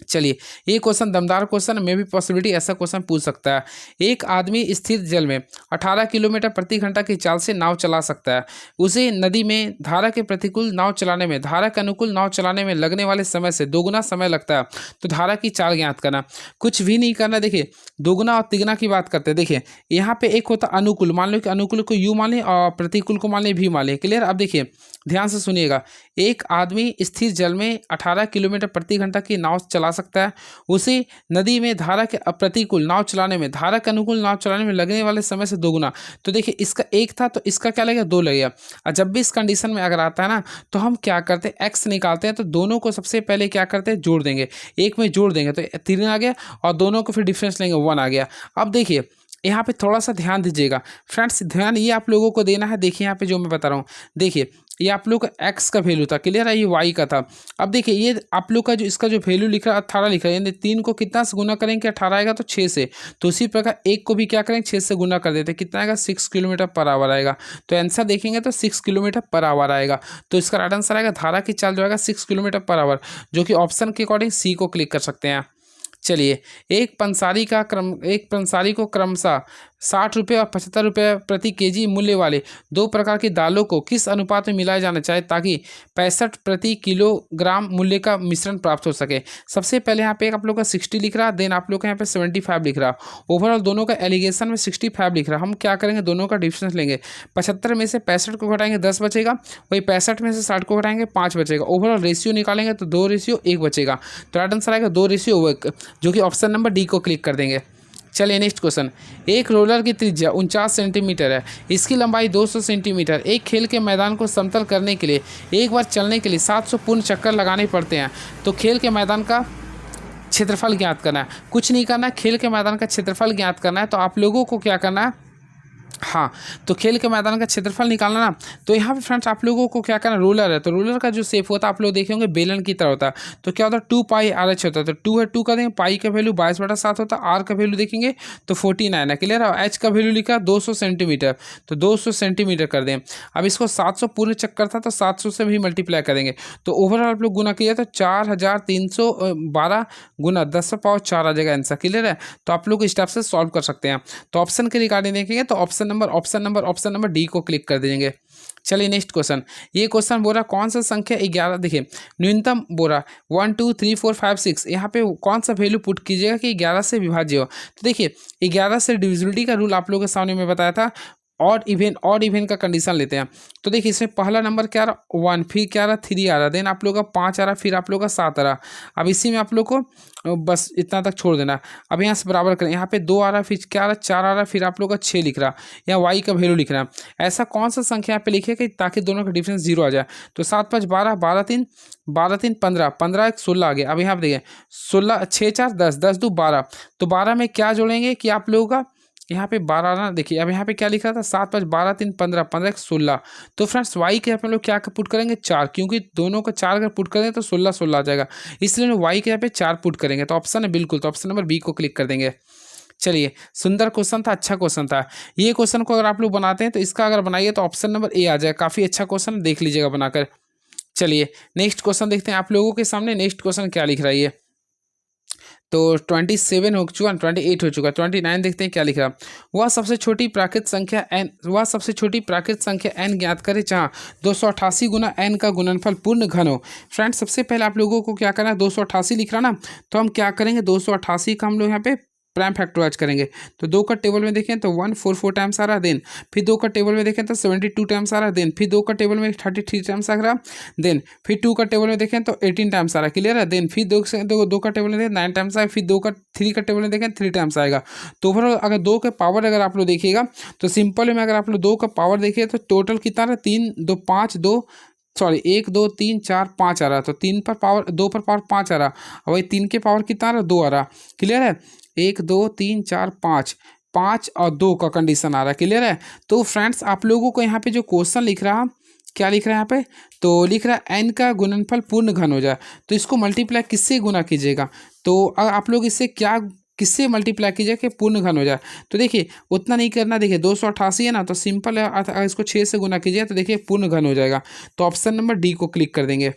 चलिए ये क्वेश्चन दमदार क्वेश्चन में भी पॉसिबिलिटी ऐसा क्वेश्चन पूछ सकता है। एक आदमी स्थिर जल में 18 किलोमीटर प्रति घंटा की चाल से नाव चला सकता है। उसे नदी में धारा के अनुकूल नाव चलाने में लगने वाले समय से 2 गुना समय लगता है। तो धारा की चाल ज्ञात करना, कुछ भी नहीं करना। देखिए 2 गुना और 3 गुना की बात करते हैं। देखिए यहाँ पे एक होता अनुकूल, मान लो कि अनुकूल को यू मान लें और प्रतिकूल को मान लें भी मान लें, क्लियर। अब देखिए ध्यान से सुनिएगा, एक आदमी स्थिर जल में 18 किलोमीटर प्रति घंटा की नाव चला सकता है। उसे नदी में धारा के प्रतिकूल नाव चलाने में धारा के अनुकूल नाव चलाने में लगने वाले समय से 2 गुना। तो देखिए इसका 1 था तो इसका क्या लगेगा 2 लगेगा। और जब भी इस कंडीशन में अगर आता है ना तो हम क्या करते हैं एक्स निकालते हैं, तो दोनों को सबसे पहले क्या करते हैं जोड़ देंगे, एक में जोड़ देंगे तो 3 आ गया और दोनों को फिर डिफरेंस लेंगे 1 आ गया। अब देखिए यहाँ पे थोड़ा सा ध्यान दीजिएगा फ्रेंड्स, ध्यान ये आप लोगों को देना है। देखिए यहाँ पे जो मैं बता रहा हूँ, देखिए ये आप लोग का एक्स का वैल्यू था, क्लियर है, ये वाई का था। अब देखिए ये आप लोग का जो इसका जो वैल्यू लिखा है 18 लिखा है, यानी 3 को कितना से गुना करेंगे 18 आएगा तो 6 से। तो उसी प्रकार 1 को भी क्या करेंगे 6 से गुना कर देते, कितना आएगा 6 किलोमीटर पर आवर आएगा। तो आंसर देखेंगे तो 6 किलोमीटर पर आवर आएगा। तो इसका राइट आंसर आएगा धारा की चाल जो आएगा 6 किलोमीटर पर आवर, जो कि ऑप्शन के अकॉर्डिंग सी को क्लिक कर सकते हैं। चलिए एक पंसारी को क्रमशः 60 रुपये और 75 रुपये प्रति केजी मूल्य वाले 2 प्रकार की दालों को किस अनुपात में मिलाया जाना चाहिए ताकि 65 प्रति किलोग्राम मूल्य का मिश्रण प्राप्त हो सके। सबसे पहले यहाँ पे आप लोग का 60 लिख रहा, देन आप लोग का यहाँ पे 75 लिख रहा। ओवरऑल दोनों का एलिगेशन में 65 लिख रहा। हम क्या करेंगे, दोनों का डिफरेंस लेंगे। 75 में से 65 को घटाएंगे 10 बचेगा, वही 65 में से 60 को घटाएंगे 5 बचेगा। ओवरऑल रेशियो निकालेंगे तो 2:1 बचेगा। तो राइट आंसर आएगा 2:1, जो कि ऑप्शन नंबर डी को क्लिक कर देंगे। चलिए नेक्स्ट क्वेश्चन। एक रोलर की त्रिज्या 49 सेंटीमीटर है, इसकी लंबाई 200 सेंटीमीटर। एक खेल के मैदान को समतल करने के लिए एक बार चलने के लिए 700 पूर्ण चक्कर लगाने पड़ते हैं। तो खेल के मैदान का क्षेत्रफल ज्ञात करना है। कुछ नहीं करना है, खेल के मैदान का क्षेत्रफल ज्ञात करना है। तो आप लोगों को क्या करना है, हाँ, तो खेल के मैदान का क्षेत्रफल निकालना ना। तो यहाँ पे फ्रेंड्स आप लोगों को क्या करना, रोलर है तो रोलर का जो शेप होता है आप लोग देखे होंगे बेलन की तरह होता है। तो क्या होता है 2πRH होता है। तो 2 है, 2 का देंगे, पाई का वैल्यू 22/7 होता है, आर का वैल्यू देखेंगे तो 49 है। क्लियर है। एच का वैल्यू लिखा 200 सेंटीमीटर, तो 200 सेंटीमीटर कर दें। अब इसको 700 पूर्ण चक्कर था तो 700 से भी मल्टीप्लाई करेंगे। तो ओवरऑल आप लोग गुना किया तो 4312 गुना 10⁴ आ जाएगा आंसर। क्लियर है। तो आप लोग इस स्टेप से सॉल्व कर सकते हैं। तो ऑप्शन के रिगार्डिंग देखेंगे तो ऑप्शन नंबर डी को क्लिक कर देंगे। चलिए नेक्स्ट क्वेश्चन। ये क्वेश्चन बोल रहा कौन सा संख्या 11, देखिए न्यूनतम बोल रहा 1 2 3 4 5 6, यहाँ पे कौन सा वैल्यू पुट कीजिएगा कि 11 से विभाज्य हो। तो देखिए 11 से डिविजिबिलिटी का रूल आप लोगों के सामने में बताया था। ऑड इवन का कंडीशन लेते हैं। तो देखिए इसमें पहला नंबर क्या रहा 1, फिर क्या रहा 3 आ रहा, देन आप लोग का 5 आ रहा, फिर आप लोग का 7 आ रहा। अब इसी में आप लोग को बस इतना तक छोड़ देना। अब यहाँ से बराबर करें, यहाँ पे 2 आ रहा, फिर क्या आ रहा 4 आ रहा, फिर आप लोग का 6 लिख रहा, या वाई का वैल्यू लिख रहा। ऐसा कौन सा संख्या यहाँ पे लिखे कि ताकि दोनों का डिफरेंस 0 आ जाए। तो 7 5 12, 12 3 15, 15 1 16 आ गया। अब यहाँ पे देखिए 16 6 4 10, 10 2 12। तो 12 में क्या जोड़ेंगे कि आप लोगों का यहाँ पे 12 ना, देखिए अब यहाँ पे क्या लिखा था 7 5 12 3 15, 15 1 16। तो फ्रेंड्स वाई के यहाँ पे लोग क्या पुट करेंगे 4, क्योंकि दोनों को 4 अगर पुट करेंगे तो 16 16 आ जाएगा, इसलिए वाई के यहाँ पे 4 पुट करेंगे। तो ऑप्शन है बिल्कुल, तो ऑप्शन नंबर बी को क्लिक कर देंगे। चलिए सुंदर क्वेश्चन था, अच्छा क्वेश्चन था। ये क्वेश्चन को अगर आप लोग बनाते हैं तो इसका अगर बनाइए तो ऑप्शन नंबर ए आ जाए। काफ़ी अच्छा क्वेश्चन, देख लीजिएगा बनाकर। चलिए नेक्स्ट क्वेश्चन देखते हैं आप लोगों के सामने। नेक्स्ट क्वेश्चन क्या लिख रहा है ये, तो 27 हो चुका, 28 हो चुका, 29 देखते हैं क्या लिख रहा। वह सबसे छोटी प्राकृत संख्या n ज्ञात करे जहाँ 288 गुना n का गुणनफल पूर्ण घन हो। फ्रेंड्स सबसे पहले आप लोगों को क्या करना है, 288 लिख रहा ना, तो हम क्या करेंगे 288 का हम लोग यहाँ पे प्राइम फैक्टराइज करेंगे। तो 2 का टेबल में देखें तो 144 टाइम्स आ रहा, देन फिर 2 का टेबल में देखें तो 72 टाइम्स आ रहा, देन फिर 2 का टेबल में 33 टाइम्स आ रहा, देन फिर 2 का टेबल में देखें तो 18 टाइम्स आ रहा। क्लियर है। देन फिर 2 का टेबल में देखें 9 टाइम्स आएगा, फिर 3 का टेबल में देखें 3 टाइम्स आएगा। तो ओवरऑल अगर 2 के पावर अगर आप लोग देखिएगा तो सिंपल में अगर आप लोग 2 का पावर देखिए तो टोटल कितना रहा 3 2 5 2 सॉरी 1 2 3 4 5 आ रहा। तो 3 पर पावर 2 पर पावर 5 आ रहा, और वही 3 के पावर कितना आ रहा 2 आ रहा। क्लियर है। 1 2 3 4 5 5 और 2 का कंडीशन आ रहा है। क्लियर है। तो फ्रेंड्स आप लोगों को यहाँ पे जो क्वेश्चन लिख रहा, क्या लिख रहा है यहाँ पे, तो लिख रहा है n का गुणनफल पूर्ण घन हो जाए। तो इसको मल्टीप्लाई किससे गुना कीजिएगा, तो आप लोग इससे क्या किससे मल्टीप्लाई कीजिए कि पूर्ण घन हो जाए। तो देखिए उतना नहीं करना, देखिए 288 है ना, तो सिंपल है, अगर इसको 6 से गुना कीजिए तो देखिए पूर्ण घन हो जाएगा। तो ऑप्शन नंबर डी को क्लिक कर देंगे।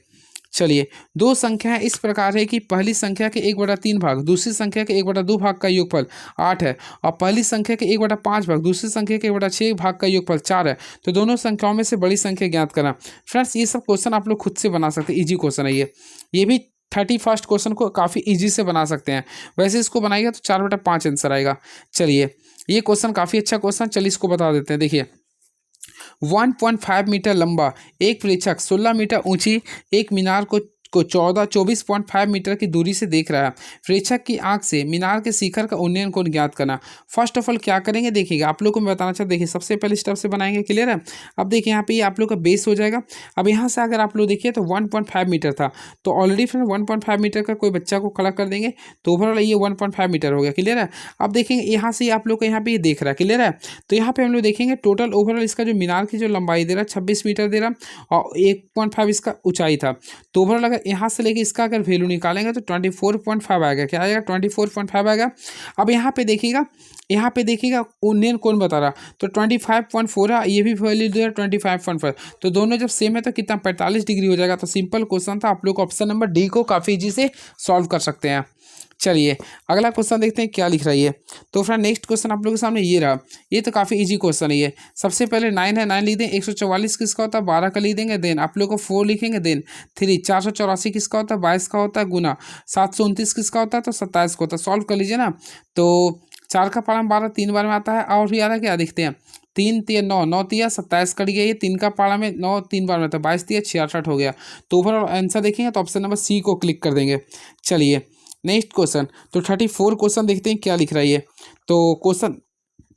चलिए दो संख्याएं इस प्रकार है कि पहली संख्या के 1/3 भाग दूसरी संख्या के 1/2 भाग का योगफल 8 है, और पहली संख्या के 1/5 भाग दूसरी संख्या के 1/6 भाग का योगफल 4 है। तो दोनों संख्याओं में से बड़ी संख्या ज्ञात करना। फ्रेंड्स ये सब क्वेश्चन आप लोग खुद से बना सकते हैं, ईजी क्वेश्चन है ये भी 31st क्वेश्चन को काफ़ी ईजी से बना सकते हैं। वैसे इसको बनाएगा तो 4/5 आंसर आएगा। चलिए ये क्वेश्चन काफ़ी अच्छा क्वेश्चन, चलिए इसको बता देते हैं। देखिए 1.5 मीटर लंबा एक प्रेक्षक 16 मीटर ऊंची एक मीनार को 24.5 मीटर की दूरी से देख रहा है। प्रेक्षक की आंख से मीनार के शिखर का उन्नयन कोण ज्ञात करना। फर्स्ट ऑफ ऑल क्या करेंगे, देखिएगा आप लोग को मैं बताना चाहता, देखिए सबसे पहले स्टेप से बनाएंगे। क्लियर है। अब देखिए यहाँ पे ये आप लोग का बेस हो जाएगा। अब यहाँ से अगर आप लोग देखिए तो 1.5 मीटर था, तो ऑलरेडी फिर 1.5 मीटर का कोई बच्चा को खड़ा कर देंगे, तो ओवरऑल ये 1.5 मीटर हो गया। क्लियर है। अब देखेंगे यहाँ से आप लोग को यहाँ पे ये देख रहा है। क्लियर है। तो यहाँ पे हम लोग देखेंगे टोटल ओवरऑल इसका जो मीनार की जो लंबाई दे रहा है 26 मीटर दे रहा, और 1.5 इसका ऊंचाई था। तो ओवरऑल अगर यहाँ से लेके इसका अगर वैल्यू निकालेंगे तो 24.5 आएगा। क्या आएगा 24.5 आएगा। अब यहाँ पे देखिएगा उन्नयन कोण बता रहा, तो 25.4 है, ये भी वैल्यू दे रहा 25.5। तो दोनों जब सेम है तो कितना 45 डिग्री हो जाएगा। तो सिंपल क्वेश्चन था, आप लोग ऑप्शन नंबर डी को काफ़ी ईजी से सॉल्व कर सकते हैं। चलिए अगला क्वेश्चन देखते हैं क्या लिख रहा है ये। तो फ्रेंड नेक्स्ट क्वेश्चन आप लोगों के सामने ये रहा। ये तो काफ़ी इजी क्वेश्चन है ये। सबसे पहले 9 है, 9 लिख दें। 144 किसका होता है, 12 का लिख देंगे। देन आप लोग को 4 लिखेंगे। देन 3 484 किसका होता है, 22 का होता है। गुना 729 किसका होता है, तो 27 का होता है। सॉल्व कर लीजिए ना। तो 4 का पारा में 12 3 बार में आता है। और भी आ रहा है क्या, देखते हैं। 3 तिया 9, 9 तिया 27 कट गया। ये 3 का पारा में 9 3 बार में आता है। 22 तिया 66 हो गया। तो ओवरऑल आंसर देखेंगे तो ऑप्शन नंबर सी को क्लिक कर देंगे। चलिए नेक्स्ट क्वेश्चन। तो 34 क्वेश्चन देखते हैं क्या लिख रहा है ये। तो क्वेश्चन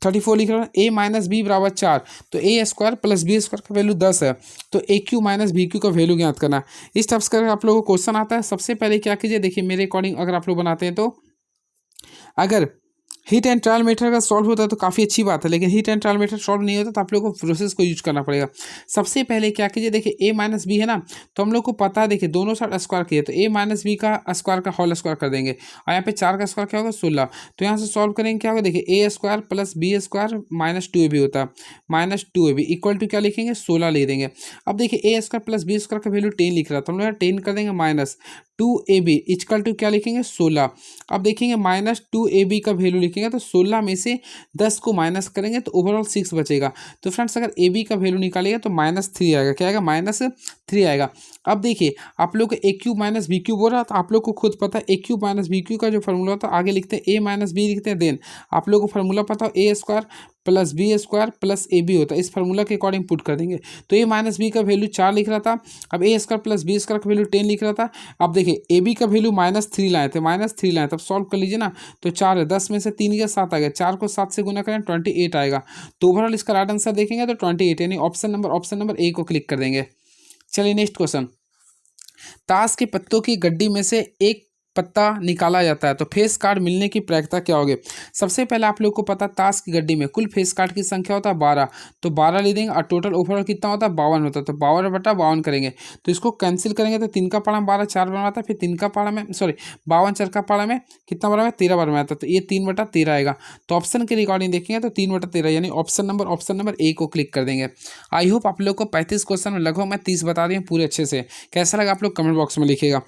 34 लिख रहा है ए माइनस बी बराबर 4। तो ए स्क्वायर प्लस बी स्क्वायर का वैल्यू 10 है। तो ए क्यू माइनस बी क्यू का वैल्यू ज्ञात करना। इस टाइप से आप लोगों को क्वेश्चन आता है। सबसे पहले क्या कीजिए, देखिए मेरे अकॉर्डिंग अगर आप लोग बनाते हैं तो अगर हीट एंड ट्रायल मेथड का सॉल्व होता है तो काफ़ी अच्छी बात है, लेकिन heat and trial method solve नहीं होता तो आप लोग को प्रोसेस को यूज करना पड़ेगा। सबसे पहले क्या कीजिए, देखिए ए माइनस बी है ना, तो हम लोग को पता है, देखिए दोनों साइड स्क्वायर किए तो ए माइनस बी का स्क्वायर का होल स्क्वायर कर देंगे। और यहाँ पे 4 का स्क्वायर क्या होगा, 16। तो यहाँ से सॉल्व करेंगे क्या होगा, देखिए A square plus B square minus 2ab होता है। माइनस 2ab इक्वल टू क्या लिखेंगे, 16 लिख देंगे। अब देखिए A square plus B square का वैल्यू 10 लिख रहा था, तो हम लोग 10 कर देंगे माइनस 2ab इक्वल टू क्या लिखेंगे, 16। अब देखेंगे माइनस 2ab का वैल्यू लिखेंगे तो 16 में से 10 को माइनस करेंगे तो ओवरऑल 6 बचेगा। तो फ्रेंड्स अगर ab का वैल्यू निकालेगा तो -3 आएगा। क्या आएगा, -3 आएगा। अब देखिए आप लोग को ए क्यू माइनस बी क्यू बोल रहा था, आप लोग को खुद पता है ए क्यू माइनस बी क्यू का जो फॉर्मूला होता है आगे लिखते हैं ए माइनस बी लिखते हैं। देन आप लोग को फॉर्मूला पता हो A square plus B square plus A B होता है। इस फार्मूला के अकॉर्डिंग पुट कर देंगे। तो ए माइनस बी का वैल्यू 4 लिख रहा था। अब ए स्क्वायर प्लस बी स्क्वायर का वैल्यू 10 लिख रहा था। अब देखिए ए बी का वैल्यू -3 लाए थे, -3 लाए, तब सॉल्व कर लीजिए ना। तो 4 है, 10 में से 3 गया 7 आ गया। 4 को 7 से गुना करें 28 आएगा। तो ओवरऑल इसका राइट आंसर देखेंगे तो 28 यानी ऑप्शन नंबर ए को क्लिक कर देंगे। चलिए नेक्स्ट क्वेश्चन। ताश के पत्तों की गड्डी में से एक पत्ता निकाला जाता है तो फेस कार्ड मिलने की प्रायिकता क्या होगी। सबसे पहले आप लोग को पता है ताश की गड्डी में कुल फेस कार्ड की संख्या होता है 12। तो 12 ले देंगे और टोटल ओवरऑल कितना होता है 52 होता है। तो 52/52 करेंगे तो इसको कैंसिल करेंगे तो 3 का पारा में 12 4 बार में आता है। फिर 3 का पारा में 52 4 का पारा में कितना बार में 13 बार में आता है। तो ये 3/13 आएगा। तो ऑप्शन के रिकॉर्डिंग देखेंगे तो 3/13 यानी ऑप्शन नंबर ए को क्लिक कर देंगे। आई होप आप लोग को 35 क्वेश्चन में लगभग मैं 30 बता दिए पूरे अच्छे से। कैसा लगा आप लोग कमेंट बॉक्स में लिखिएगा।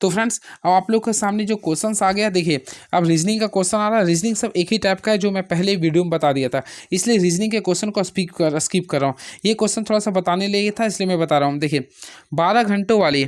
तो फ्रेंड्स अब आप लोग के सामने जो क्वेश्चंस आ गया, देखिए अब रीजनिंग का क्वेश्चन आ रहा है। रीजनिंग सब एक ही टाइप का है जो मैं पहले वीडियो में बता दिया था, इसलिए रीजनिंग के क्वेश्चन को स्किप कर रहा हूँ। ये क्वेश्चन थोड़ा सा बताने लिए था इसलिए मैं बता रहा हूँ। देखिए 12 घंटों वाली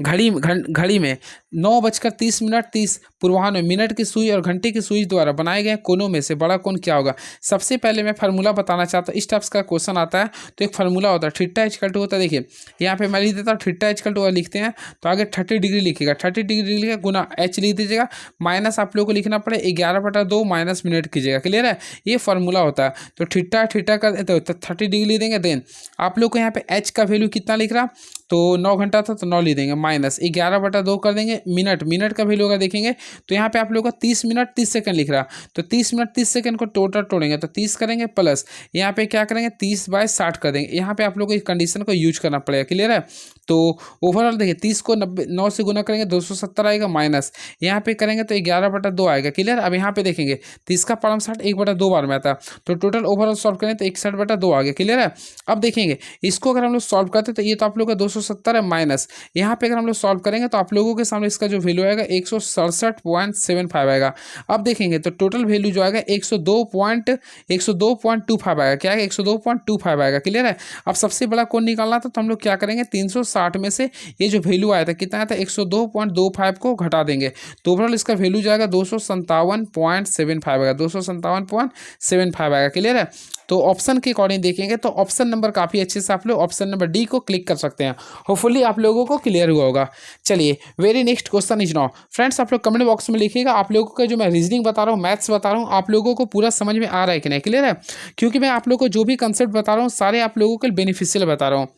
घड़ी में 9:30 30 पूर्वाह्न में मिनट की सुई और घंटे की सुई द्वारा बनाए गए कोनों में से बड़ा कोण क्या होगा। सबसे पहले मैं फार्मूला बताना चाहता हूँ। इस टाइप्स का क्वेश्चन आता है तो एक फार्मूला होता है थीटा इक्वल टू होता है। देखिए यहाँ पे मैं लिख देता हूँ थीटा इक्वल टू लिखते हैं तो आगे 30 डिग्री लिखेगा, 30 डिग्री लिखेगा गुना एच लिख दीजिएगा। माइनस आप लोग को लिखना पड़े 11/2 माइनस मिनट कीजिएगा। क्लियर है, ये फार्मूला होता है। तो थीटा का तो 30 डिग्री देंगे। देन आप लोग को यहाँ पे एच का वैल्यू कितना लिख रहा, तो 9 घंटा था तो 9 लिख देंगे माइनस 11/2 कर देंगे। मिनट का वैल्यू अगर देखेंगे तो यहाँ पे आप लोग का 30 मिनट 30 सेकंड लिख रहा, तो 30 मिनट 30 सेकंड को टोटल तोड़ेंगे तो 30 करेंगे प्लस यहाँ पे क्या करेंगे 30/60 कर देंगे। यहाँ पे आप लोग को इस कंडीशन को यूज करना पड़ेगा। क्लियर है, तो ओवरऑल देखिए 30 को 9 से गुना करेंगे 270 आएगा माइनस यहाँ पे करेंगे तो 11/2 आएगा। क्लियर, अब यहाँ पे देखेंगे 30 का पारा में 60 1/2 बार में आता है तो टोटल ओवरऑल सॉल्व करें तो 61/2 आ गया। क्लियर है, अब देखेंगे इसको अगर हम लोग सॉल्व करते हैं तो ये तो आप लोग का 270 है माइनस यहाँ पे अगर हम लोग सॉल्व करेंगे तो आप लोगों के सामने इसका जो वैल्यू आएगा 167.75 आएगा। अब देखेंगे तो टोटल वैल्यू जो आएगा 102.25 आएगा। क्या आएगा 102.25 आएगा। क्लियर है, अब सबसे बड़ा कोण निकालना था तो हम लोग क्या करेंगे 360 में से ये जो वैल्यू आया था कितना आया था 102.25 को घटा देंगे तो ओवरऑल इसका वैल्यू जाएगा 257.75 आएगा। 257.75 आएगा। क्लियर है, तो ऑप्शन के अकॉर्डिंग देखेंगे तो ऑप्शन नंबर काफ़ी अच्छे से आप लोग ऑप्शन नंबर डी को क्लिक कर सकते हैं। होपफुली आप लोगों को क्लियर हुआ होगा। चलिए very next question is now. Friends आप लोग कमेंट बॉक्स में लिखिएगा आप लोगों का जो मैं रीजनिंग बता रहा हूँ मैथ्स बता रहा हूँ आप लोगों को पूरा समझ में आ रहा है कि नहीं। क्लियर है, क्योंकि मैं आप लोगों को जो भी कंसेप्ट बता रहा हूँ सारे आप लोगों के बेनिफिशियल बता रहा हूँ।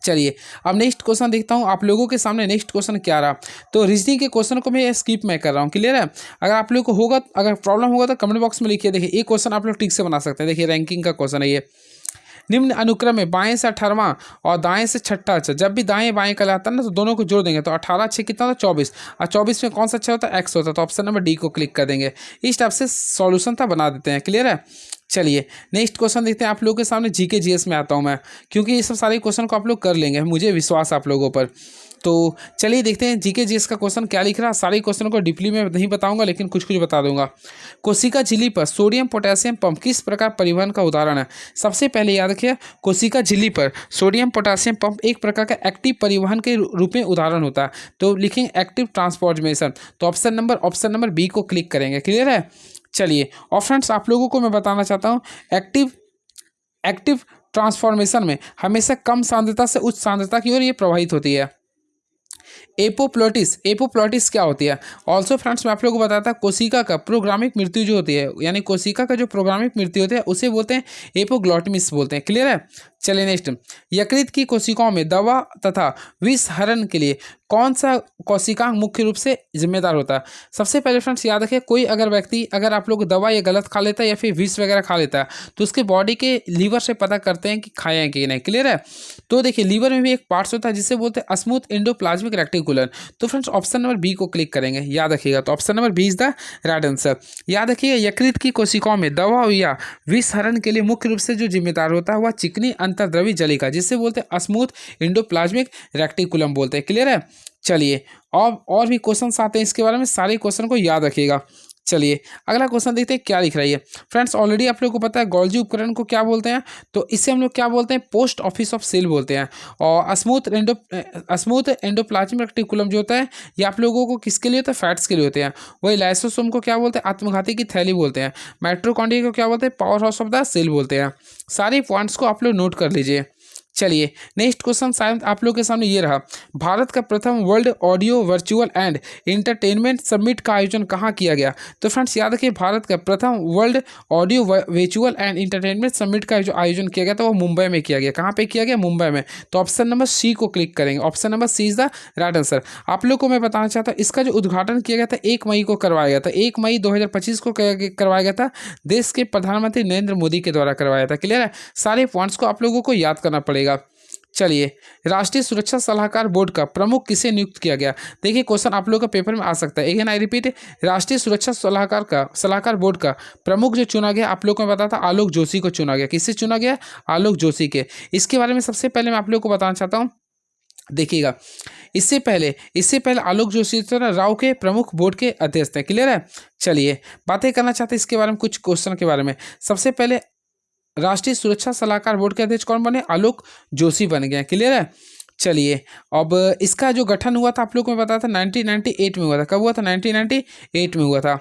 चलिए अब नेक्स्ट क्वेश्चन देखता हूँ आप लोगों के सामने नेक्स्ट क्वेश्चन क्या रहा। तो रीजनिंग के क्वेश्चन को मैं स्किप मैं कर रहा हूँ। क्लियर है, अगर आप लोगों को होगा अगर प्रॉब्लम होगा तो कमेंट बॉक्स में लिखिए। देखिए ये क्वेश्चन आप लोग ठीक से बना सकते हैं। देखिए रैंकिंग का क्वेश्चन है ये। निम्न अनुक्रम में बाएं से 18वां और दाएं से छठा अच्छा जब भी दाएं बाएं कहलाता है ना तो दोनों को जोड़ देंगे तो 18 6 कितना होता है 24 और 24 में कौन सा अच्छा होता है एक्स होता है। तो ऑप्शन नंबर डी को क्लिक कर देंगे। इस टाइप से सॉल्यूशन था बना देते हैं। क्लियर है, चलिए नेक्स्ट क्वेश्चन देखते हैं। आप लोगों के सामने जीके जीएस में आता हूं मैं, क्योंकि ये सब सारे क्वेश्चन को आप लोग कर लेंगे, मुझे विश्वास आप लोगों पर। तो चलिए देखते हैं जीके जीएस का क्वेश्चन क्या लिख रहा है। सारे क्वेश्चन को डीपली मैं नहीं बताऊंगा, लेकिन कुछ कुछ बता दूंगा। कोशिका झिल्ली पर सोडियम पोटेशियम पंप किस प्रकार परिवहन का उदाहरण है? सबसे पहले याद रखिए, कोशिका झिल्ली पर सोडियम पोटेशियम पंप एक प्रकार का एक्टिव परिवहन के रूप में उदाहरण होता है। तो लिखेंगे एक्टिव ट्रांसपोर्टेशन। तो ऑप्शन नंबर बी को क्लिक करेंगे। क्लियर है? चलिए, और फ्रेंड्स आप लोगों को मैं बताना चाहता हूँ, एक्टिव ट्रांसफॉर्मेशन में हमेशा कम सांद्रता से उच्च सांद्रता की ओर ये प्रवाहित होती है। एपोप्लोटिस क्या होती है? ऑल्सो फ्रेंड्स मैं आप लोगों को बताता, कोशिका का प्रोग्रामिक मृत्यु जो होती है, यानी कोशिका का जो प्रोग्रामिक मृत्यु होती है उसे बोलते हैं एपोग्लॉटमिस बोलते हैं। क्लियर है? चलिए नेक्स्ट, यकृत की कोशिकाओं में दवा तथा विष हरण के लिए कौन सा कोशिकांग मुख्य रूप से जिम्मेदार होता है? सबसे पहले फ्रेंड्स याद रखिए, कोई अगर व्यक्ति अगर आप लोग दवा या गलत खा लेता है या फिर विष वगैरह खा लेता है तो उसके बॉडी के लीवर से पता करते हैं कि खाया है कि नहीं। क्लियर है? तो देखिए, लीवर में भी एक पार्ट्स होता है जिसे बोलते हैं स्मूथ एंडोप्लाज्मिक रेक्टिकुलम। तो फ्रेंड्स ऑप्शन नंबर बी को क्लिक करेंगे, याद रखिएगा। तो option number B is the right answer. याद रखिए, यकृत की कोशिकाओं में दवा या विष हरण के लिए मुख्य रूप से जो जिम्मेदार होता है वह चिकनी अंतर्द्रवी जलिका, जिसे बोलते हैं स्मूथ एंडोप्लाज्मिक रेक्टिकुलम बोलते हैं। क्लियर है? चलिए, और भी क्वेश्चंस आते हैं इसके बारे में, सारे क्वेश्चन को याद रखिएगा। चलिए अगला क्वेश्चन देखते हैं क्या लिख रही है। फ्रेंड्स ऑलरेडी आप लोगों को पता है गोल्जी उपकरण को क्या बोलते हैं, तो इससे हम लोग क्या बोलते हैं, पोस्ट ऑफिस ऑफ सेल बोलते हैं। और स्मूथ एंडोप्लाज्मिक रेक्टिकुलम जो होता है ये आप लोगों को किसके लिए होता है, फैट्स के लिए होते हैं। वही लाइसोसोम को क्या बोलते हैं, आत्मघाती की थैली बोलते हैं। माइटोकॉन्ड्रिया को क्या बोलते हैं, power house of the cell बोलते हैं। सारे पॉइंट्स को आप लोग नोट कर लीजिए। चलिए नेक्स्ट क्वेश्चन शायद आप लोग के सामने ये रहा, भारत का प्रथम world audio virtual and entertainment summit का आयोजन कहाँ किया गया? तो फ्रेंड्स याद रखिए, भारत का प्रथम world audio virtual and entertainment summit का जो आयोजन किया गया था वो मुंबई में किया गया। कहाँ पे किया गया? मुंबई में। तो ऑप्शन नंबर सी को क्लिक करेंगे। Option number C is the right answer. आप लोग को मैं बताना चाहता हूँ, इसका जो उद्घाटन किया गया था 1 मई को करवाया गया था। 1 मई 2025 को करवाया गया था। देश के प्रधानमंत्री नरेंद्र मोदी के द्वारा करवाया था। क्लियर है? सारे पॉइंट्स को आप लोगों को याद करना पड़ेगा। चलिए, राष्ट्रीय सुरक्षा सलाहकार बोर्ड का प्रमुख किसे नियुक्त किया गया? देखिए क्वेश्चन आप लोगों का पेपर में आ सकता है। अगेन आई रिपीट, राष्ट्रीय सुरक्षा सलाहकार बोर्ड का प्रमुख जो चुना गया, आप लोगों को बताया था आलोक जोशी को चुना गया। किससे चुना गया? आलोक जोशी के। इसके बारे में सबसे पहले मैं आप लोगों को बताना चाहता हूँ, देखिएगा, इससे पहले आलोक जोशी राव के प्रमुख बोर्ड के अध्यक्ष थे। क्लियर है? चलिए बातें करना चाहते हैं इसके बारे में, कुछ क्वेश्चन के बारे में। सबसे पहले राष्ट्रीय सुरक्षा सलाहकार बोर्ड के अध्यक्ष कौन बने? आलोक जोशी बन गए। क्लियर है? चलिए, अब इसका जो गठन हुआ था आप लोगों को मैं बताया था 1998 में हुआ था। कब हुआ था? 1998 में हुआ था।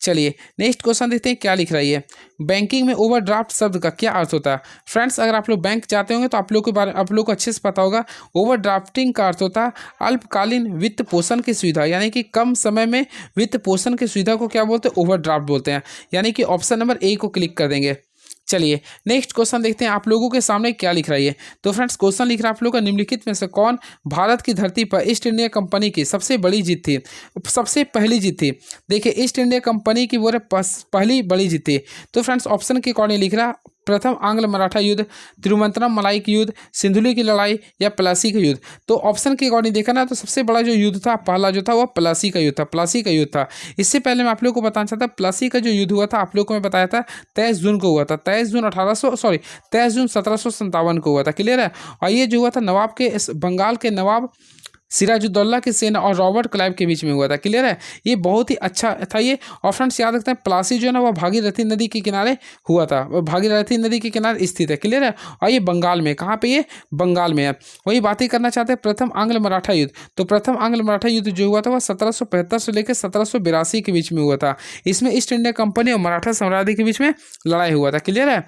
चलिए नेक्स्ट क्वेश्चन देखते हैं क्या लिख रही है। बैंकिंग में ओवरड्राफ्ट शब्द का क्या अर्थ होता है? फ्रेंड्स अगर आप लोग बैंक जाते होंगे तो आप लोग को अच्छे से पता होगा, ओवरड्राफ्टिंग का अर्थ होता है अल्पकालीन वित्त पोषण की सुविधा, यानी कि कम समय में वित्त पोषण की सुविधा को क्या बोलते हैं? ओवरड्राफ्ट बोलते हैं। यानी कि ऑप्शन नंबर ए को क्लिक कर देंगे। चलिए नेक्स्ट क्वेश्चन देखते हैं आप लोगों के सामने क्या लिख रही है। तो फ्रेंड्स क्वेश्चन लिख रहा है आप लोगों का, निम्नलिखित में से कौन भारत की धरती पर ईस्ट इंडिया कंपनी की सबसे बड़ी जीत थी, सबसे पहली जीत थी? देखिए ईस्ट इंडिया कंपनी की वो पहली बड़ी जीत थी। तो फ्रेंड्स ऑप्शन के अकॉर्डिंग लिख रहा, प्रथम आंग्ल मराठा युद्ध, तिरुवंतरम मलाई की युद्ध, सिंधुली की लड़ाई या प्लासी का युद्ध? तो ऑप्शन के अकॉर्डिंग देखा ना, तो सबसे बड़ा जो युद्ध था पहला जो था वह प्लासी का युद्ध था। प्लासी का युद्ध था। इससे पहले मैं आप लोग को बताना चाहता, प्लासी का जो युद्ध हुआ था आप लोग को मैं बताया था 23 जून को हुआ था। 23 जून 1757 को हुआ था। क्लियर है? और ये जो हुआ था नवाब के बंगाल के नवाब सिराजुद्दौला की सेना और रॉबर्ट क्लाइव के बीच में हुआ था। क्लियर है? ये बहुत ही अच्छा था ये। और फ्रेंड्स याद रखते हैं, प्लासी जो है ना वह भागीरथी नदी के किनारे हुआ था, वह भागीरथी नदी के किनारे स्थित है। क्लियर है? और ये बंगाल में, कहाँ पे? ये बंगाल में है। वही बातें करना चाहते हैं प्रथम आंग्ल मराठा युद्ध। तो प्रथम आंग्ल मराठा युद्ध जो हुआ था वह 1775 से लेकर 1782 के बीच में हुआ था। इसमें ईस्ट इंडिया कंपनी और मराठा साम्राज्य के बीच में लड़ाई हुआ था। क्लियर है?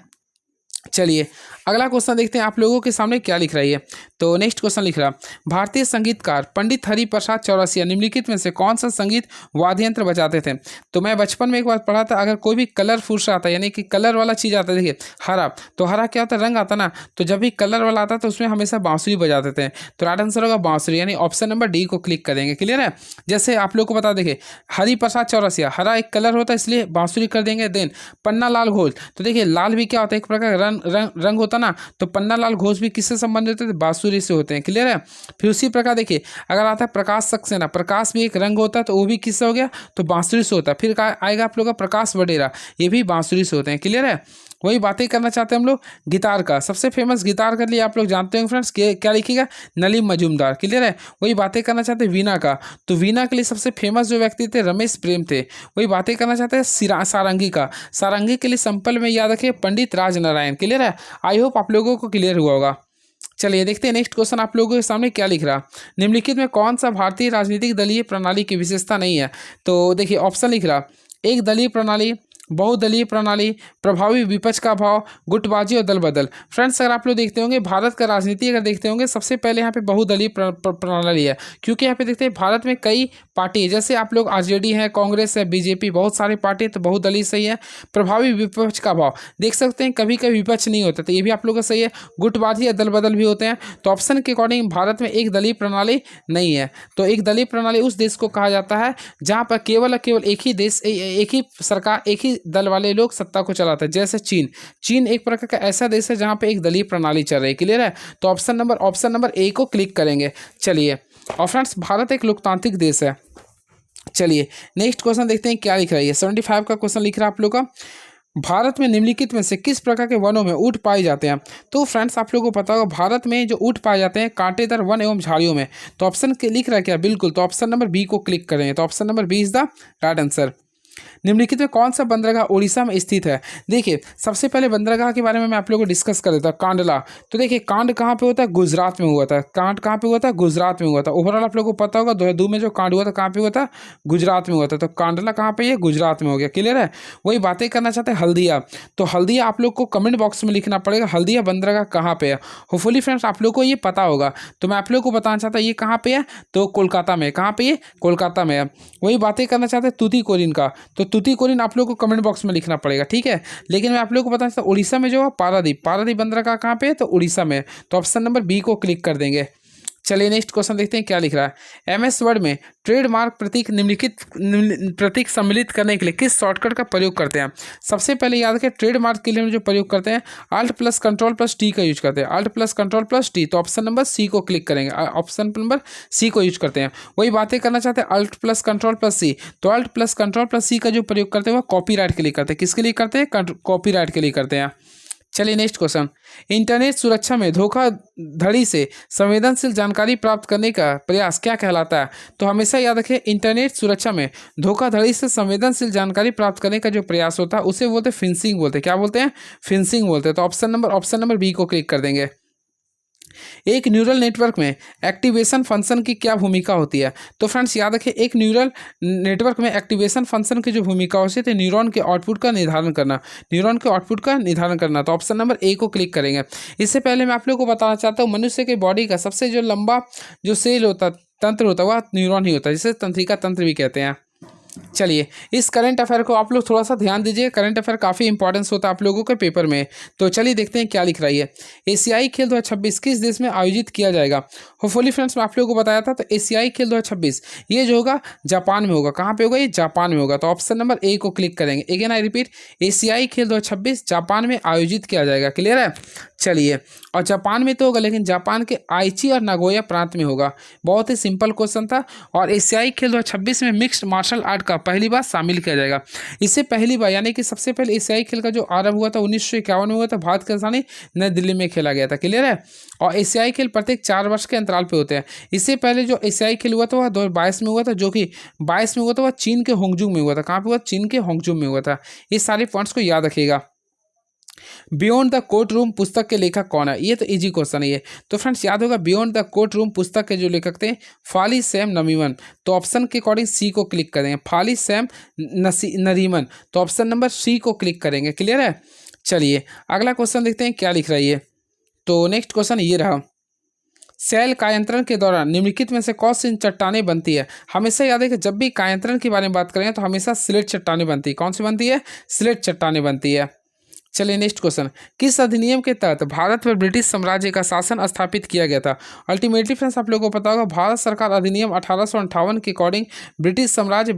चलिए अगला क्वेश्चन देखते हैं आप लोगों के सामने क्या लिख रही है। तो नेक्स्ट क्वेश्चन लिख रहा, भारतीय संगीतकार पंडित हरिप्रसाद चौरसिया निम्नलिखित में से कौन सा संगीत वाद्य यंत्र बजाते थे? तो मैं बचपन में एक बार पढ़ा था, अगर कोई भी कलरफुल सा आता है, यानी कि कलर वाला चीज़ आता है, देखिए हरा, तो हरा क्या होता है? रंग आता ना, तो जब भी कलर वाला आता है तो उसमें हमेशा बांसुरी बजाते थे। तो राइट आंसर होगा बांसुरी, यानी ऑप्शन नंबर डी को क्लिक करेंगे। क्लियर है? जैसे आप लोग को बता, देखिए हरिप्रसाद चौरसिया, हरा एक कलर होता है इसलिए बांसुरी कर देंगे। देन पन्ना लाल घोल, तो देखिए लाल भी क्या होता है? एक प्रकार का रंग होता ना, तो पन्नालाल घोष भी किससे संबंधित होते थे? बांसुरी से होते हैं। क्लियर है। फिर उसी प्रकार देखिए अगर आता है प्रकाश सक्सेना, प्रकाश भी एक रंग होता है, तो वो भी किससे हो गया? तो बांसुरी से होता है। फिर आएगा आप लोग का प्रकाश वडेरा, ये भी बांसुरी से होते हैं। क्लियर है। वही बातें करना चाहते हैं हम लोग गिटार का। सबसे फेमस गिटार के लिए आप लोग जानते होंगे फ्रेंड्स, क्या लिखिएगा? नलीम मजूमदार। क्लियर है। वही बातें करना चाहते हैं वीणा का, तो वीणा के लिए सबसे फेमस जो व्यक्ति थे रमेश प्रेम थे। वही बातें करना चाहते हैं सारंगी का, सारंगी के लिए सिंपल में याद रखिए पंडित राजनारायण। क्लियर है। आई होप आप लोगों को क्लियर हुआ होगा। चलिए देखते हैं नेक्स्ट क्वेश्चन आप लोगों के सामने क्या लिख रहा। निम्नलिखित में कौन सा भारतीय राजनीतिक दलीय प्रणाली की विशेषता नहीं है? तो देखिए ऑप्शन लिख रहा, एक दलीय प्रणाली, बहुदलीय प्रणाली, प्रभावी विपक्ष का भाव, गुटबाजी और दल बदल। फ्रेंड्स अगर आप लोग देखते होंगे भारत का राजनीति अगर देखते होंगे, सबसे पहले यहाँ पे बहुदलीय प्रणाली है, क्योंकि यहाँ पे देखते हैं भारत में कई पार्टी, जैसे आप लोग आरजेडी है, कांग्रेस है, बीजेपी, बहुत सारी पार्टी है, तो बहुदलीय सही है। प्रभावी विपक्ष का भाव देख सकते हैं, कभी कभी विपक्ष नहीं होता, तो ये भी आप लोग का सही है। गुटबाजी या दल बदल भी होते हैं। तो ऑप्शन के अकॉर्डिंग भारत में एक दलीय प्रणाली नहीं है। तो एक दलीय प्रणाली उस देश को कहा जाता है जहाँ पर केवल एक ही देश, एक ही सरकार, एक ही दल वाले लोग सत्ता को चलाते हैं। जैसे चीन एक प्रकार का ऐसा देश है जहाँ पे एक दलीय प्रणाली चल रही है। क्लियर है। तो ऑप्शन नंबर ए को क्लिक करेंगे। चलिए, और फ्रेंड्स भारत एक लोकतांत्रिक देश है। चलिए नेक्स्ट क्वेश्चन देखते हैं क्या लिख रहा है। ये 75 का क्वेश्चन लिख रहा है आप लोग का, भारत में निम्नलिखित में से किस प्रकार के वनों में ऊँट पाए जाते हैं? तो फ्रेंड्स आप लोगों को पता होगा भारत में जो ऊँट पाए जाते हैं कांटेदार वन एवं झाड़ियों में। तो ऑप्शन के लिख रहा है क्या? बिल्कुल। तो ऑप्शन नंबर बी को क्लिक करेंगे। तो option number B is the right answer. निम्नलिखित में कौन सा बंदरगाह उड़ीसा में स्थित है? देखिए सबसे पहले बंदरगाह के बारे में मैं आप लोगों को डिस्कस कर देता हूँ। कांडला, तो देखिए कांड कहाँ पे होता है? गुजरात में हुआ था। कांड कहाँ पे हुआ था? गुजरात में हुआ था। ओवरऑल आप लोगों को पता होगा 2002 में जो कांड हुआ था कहाँ पे हुआ था? गुजरात में हुआ था। तो कांडला कहाँ पे? ये गुजरात में हो गया। क्लियर है। वही बातें करना चाहते हैं हल्दिया, तो हल्दिया आप लोग को कमेंट बॉक्स में लिखना पड़ेगा हल्दिया बंदरगाह कहाँ पे है। होपफुली फ्रेंड्स आप लोग को ये पता होगा, तो मैं आप लोग को बताना चाहता हूँ ये कहाँ पे है? तो कोलकाता में। कहाँ पे? ये कोलकाता में है। वही बातें करना चाहते हैं तूतीकोरिन का, तो तूतीकोरिन आप लोग को कमेंट बॉक्स में लिखना पड़ेगा। ठीक है। लेकिन मैं आप लोग को बताना चाहता हूँ उड़ीसा में जो है पारादीप बंदरगाह कहाँ पे है? तो उड़ीसा में। तो ऑप्शन नंबर बी को क्लिक कर देंगे। चलिए नेक्स्ट क्वेश्चन देखते हैं क्या लिख रहा है। MS वर्ड में ट्रेडमार्क प्रतीक निम्नलिखित प्रतीक सम्मिलित करने के लिए किस शॉर्टकट का प्रयोग करते हैं? सबसे पहले याद रखें ट्रेडमार्क के लिए जो प्रयोग करते हैं Alt plus control plus T का यूज करते हैं। Alt plus control plus T. तो ऑप्शन नंबर सी को क्लिक करेंगे। ऑप्शन नंबर सी को यूज करते हैं। वही बातें करना चाहते हैं Alt प्लस कंट्रोल प्लस सी। तो Alt प्लस कंट्रोल प्लस सी का जो प्रयोग करते हैं वो कॉपीराइट के लिए करते हैं। किसके लिए करते हैं? कॉपीराइट के लिए करते हैं। चलिए नेक्स्ट क्वेश्चन, इंटरनेट सुरक्षा में धोखाधड़ी से संवेदनशील जानकारी प्राप्त करने का प्रयास क्या कहलाता है? तो हमेशा याद रखें इंटरनेट सुरक्षा में धोखाधड़ी से संवेदनशील जानकारी प्राप्त करने का जो प्रयास होता है उसे बोलते हैं फिशिंग बोलते हैं। क्या बोलते हैं? फिशिंग बोलते हैं। तो ऑप्शन नंबर बी को क्लिक कर देंगे। एक न्यूरल नेटवर्क में एक्टिवेशन फंक्शन की क्या भूमिका होती है? तो फ्रेंड्स याद रखें एक न्यूरल नेटवर्क में एक्टिवेशन फंक्शन की जो भूमिका होती है न्यूरॉन के आउटपुट का निर्धारण करना। तो ऑप्शन नंबर ए को क्लिक करेंगे। इससे पहले मैं आप लोगों को बताना चाहता हूँ मनुष्य के बॉडी का सबसे जो लंबा जो सेल होता तंत्र होता है वह न्यूरॉन ही होता है, जिसे तंत्रिका तंत्र भी कहते हैं। चलिए इस करंट अफेयर को आप लोग थोड़ा सा ध्यान दीजिए। करंट अफेयर काफ़ी इंपॉर्टेंस होता है आप लोगों के पेपर में। तो चलिए देखते हैं क्या लिख रही है। एशियाई खेल 2026 किस देश में आयोजित किया जाएगा? होपफुली फ्रेंड्स मैं आप लोगों को बताया था, तो एशियाई खेल 2026 ये जो होगा जापान में होगा। कहाँ पे होगा? ये जापान में होगा। तो ऑप्शन नंबर ए को क्लिक करेंगे। अगेन आई रिपीट, एशियाई खेल 2026 जापान में आयोजित किया जाएगा। क्लियर है। चलिए, और जापान में तो होगा लेकिन जापान के आइची और नागोया प्रांत में होगा। बहुत ही सिंपल क्वेश्चन था। और एशियाई खेल 2026 में मिक्स्ड मार्शल आर्ट का पहली बार शामिल किया जाएगा। इससे पहली बार यानी कि सबसे पहले एशियाई खेल का जो आरंभ हुआ था 1951 में हुआ था। भारत की राजधानी नई दिल्ली में खेला गया था। क्लियर है। और एशियाई खेल प्रत्येक 4 वर्ष के अंतराल पे होते हैं। इससे पहले जो एशियाई खेल हुआ था वह 2022 में हुआ था, जो कि 22 में हुआ था वह चीन के होंगजुंग में हुआ था। कहाँ पे हुआ? चीन के होंगजुंग में हुआ था। इस सारे पॉइंट्स को याद रखिएगा। बियॉन्ड द कोर्ट रूम पुस्तक के लेखक कौन है? ये तो इजी क्वेश्चन है ये। तो फ्रेंड्स याद होगा बियॉन्ड द कोर्ट रूम पुस्तक के जो लेखक थे फाली सैम नरीमन। तो ऑप्शन के अकॉर्डिंग सी को क्लिक करेंगे। फाली सैम नरीमन। तो ऑप्शन नंबर सी को क्लिक करेंगे। क्लियर है। चलिए अगला क्वेश्चन देखते हैं क्या लिख रही है। तो नेक्स्ट क्वेश्चन ये रहा, सेल कायांतरण के दौरान निम्नलिखित में से कौन सी चट्टानें बनती है? हमेशा याद है कि जब भी कायांतरण के बारे में बात करें तो हमेशा स्लेट चट्टानें बनती है। कौन सी बनती है? स्लेट चट्टानें बनती है। चलिए नेक्स्ट क्वेश्चन, किस अधिनियम के तहत भारत पर ब्रिटिश साम्राज्य का शासन स्थापित किया गया था? अल्टीमेटली फ्रेंड्स आप लोगों को पता होगा भारत सरकार अधिनियम 1858 के अकॉर्डिंग ब्रिटिश साम्राज्य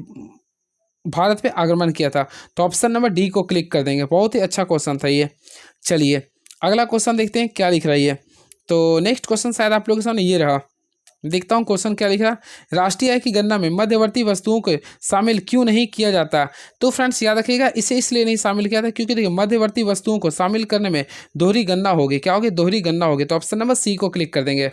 भारत पे आक्रमण किया था। तो ऑप्शन नंबर डी को क्लिक कर देंगे। बहुत ही अच्छा क्वेश्चन था ये। चलिए अगला क्वेश्चन देखते हैं क्या लिख रहा है ये। तो नेक्स्ट क्वेश्चन शायद आप लोगों के सामने ये रहा। देखता हूँ क्वेश्चन क्या लिख रहा। राष्ट्रीय आय की गणना में मध्यवर्ती वस्तुओं को शामिल क्यों नहीं किया जाता? तो फ्रेंड्स याद रखिएगा, इसे इसलिए नहीं शामिल किया था क्योंकि देखिए मध्यवर्ती वस्तुओं को शामिल करने में दोहरी गणना होगी। क्या होगी? दोहरी गणना होगी। तो ऑप्शन नंबर सी को क्लिक कर देंगे।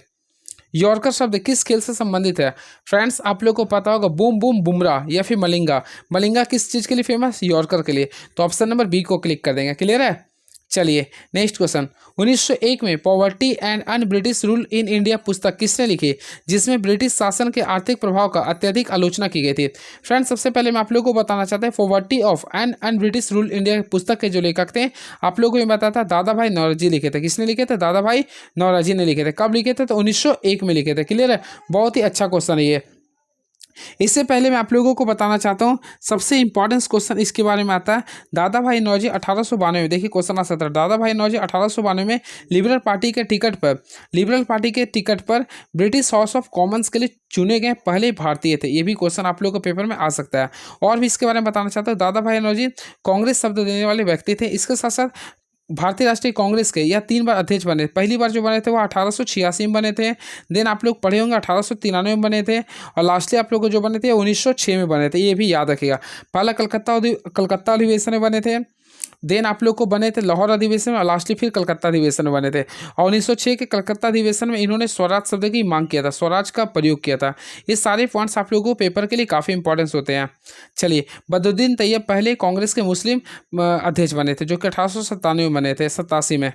यॉर्कर शब्द किस खेल से संबंधित है? फ्रेंड्स आप लोग को पता होगा, बूम बूम बुमराह या फिर मलिंगा। मलिंगा किस चीज़ के लिए फेमस? यॉर्कर के लिए। तो ऑप्शन नंबर बी को क्लिक कर देंगे। क्लियर है? चलिए नेक्स्ट क्वेश्चन। 1901 में poverty and un British rule in India पुस्तक किसने लिखी, जिसमें ब्रिटिश शासन के आर्थिक प्रभाव का अत्यधिक आलोचना की गई थी? फ्रेंड्स सबसे पहले मैं आप लोगों को बताना चाहता हूँ, poverty of and un British rule India पुस्तक के जो लेखक थे आप लोगों को मैं बताता, दादा भाई नौरोजी लिखे थे। किसने लिखे थे? दादा भाई नौरोजी ने लिखे थे। कब लिखे थे? तो 1901 में लिखे थे। क्लियर है? बहुत ही अच्छा क्वेश्चन है ये। इससे पहले मैं आप लोगों को बताना चाहता हूँ, सबसे इंपॉर्टेंट क्वेश्चन इसके बारे में आता है। दादा भाई नौरोजी 1892 में, देखिए क्वेश्चन आ सकता है, दादा भाई नौरोजी 1892 में लिबरल पार्टी के टिकट पर ब्रिटिश हाउस ऑफ कॉमन्स के लिए चुने गए पहले भारतीय थे। ये भी क्वेश्चन आप लोगों को पेपर में आ सकता है। और भी इसके बारे में बताना चाहता हूँ, दादा भाई नौरोजी कांग्रेस शब्द देने वाले व्यक्ति थे। इसके साथ साथ भारतीय राष्ट्रीय कांग्रेस के यह 3 बार अध्यक्ष बने। पहली बार जो बने थे वो 1886 में बने थे। देन आप लोग पढ़े होंगे 1893 में बने थे। और लास्टली आप लोग को जो बने थे 1906 में बने थे। ये भी याद रखिएगा। पहला कलकत्ता अधिवेशन में बने थे। देन आप लोग को बने थे लाहौर अधिवेशन में, और लास्टली फिर कलकत्ता अधिवेशन में बने थे। और 1906 के कलकत्ता अधिवेशन में इन्होंने स्वराज शब्द की मांग किया था, स्वराज का प्रयोग किया था। ये सारे पॉइंट्स आप लोगों को पेपर के लिए काफ़ी इंपॉर्टेंस होते हैं। चलिए, बदरुद्दीन तैयब पहले कांग्रेस के मुस्लिम अध्यक्ष बने थे, जो कि 1897 में बने थे, 87 में।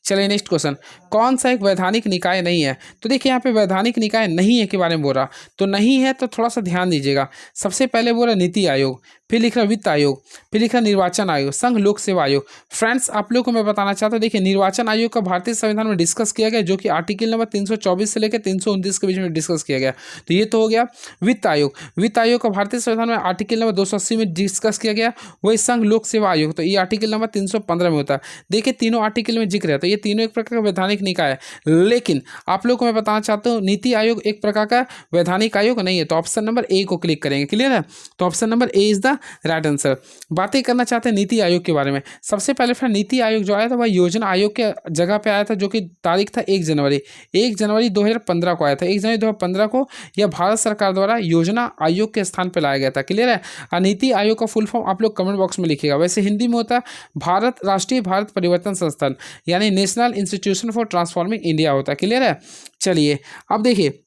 चलिए नेक्स्ट क्वेश्चन। कौन सा एक वैधानिक निकाय नहीं है? तो देखिए यहाँ पे वैधानिक निकाय नहीं है के बारे में बोल रहा, तो नहीं है तो थोड़ा सा ध्यान दीजिएगा। सबसे पहले बोल रहा नीति आयोग, फिर लिख रहा वित्त आयोग, फिर लिख रहा निर्वाचन आयोग, संघ लोक सेवा आयोग। फ्रेंड्स आप लोग को मैं बताना चाहता हूँ, देखिए निर्वाचन आयोग का भारतीय संविधान में डिस्कस किया गया, जो कि आर्टिकल नंबर 324 से लेकर 329 के बीच में डिस्कस किया गया। तो ये तो हो गया वित्त आयोग। वित्त आयोग का भारतीय संविधान में आर्टिकल नंबर 280 में डिस्कस किया गया। वही संघ लोक सेवा आयोग, तो ये आर्टिकल नंबर 315 में होता है। देखिए तीनों आर्टिकल में जिक्र है, तो ये तीनों एक प्रकार का वैधानिक निकाय है। लेकिन आप लोग को मैं बताना चाहता हूँ, नीति आयोग एक प्रकार का वैधानिक आयोग नहीं है। तो ऑप्शन नंबर ए को क्लिक करेंगे। क्लियर है? तो option number A is the right answer. बातें करना चाहते हैं नीति आयोग के बारे में। सबसे पहले फ्रेंड नीति आयोग जो आया था वह योजना आयोग के जगह पे आया था, जो कि तारीख था 1 जनवरी 2015 को आया था। 1 जनवरी 2015 को यह भारत सरकार द्वारा योजना आयोग के स्थान पर लाया गया था। क्लियर है? नीति आयोग का फुल फॉर्म आप लोग कमेंट बॉक्स में लिखिएगा। वैसे हिंदी में होता है राष्ट्रीय भारत परिवर्तन संस्थान, यानी national institution for transforming India होता है। क्लियर है? चलिए अब देखिए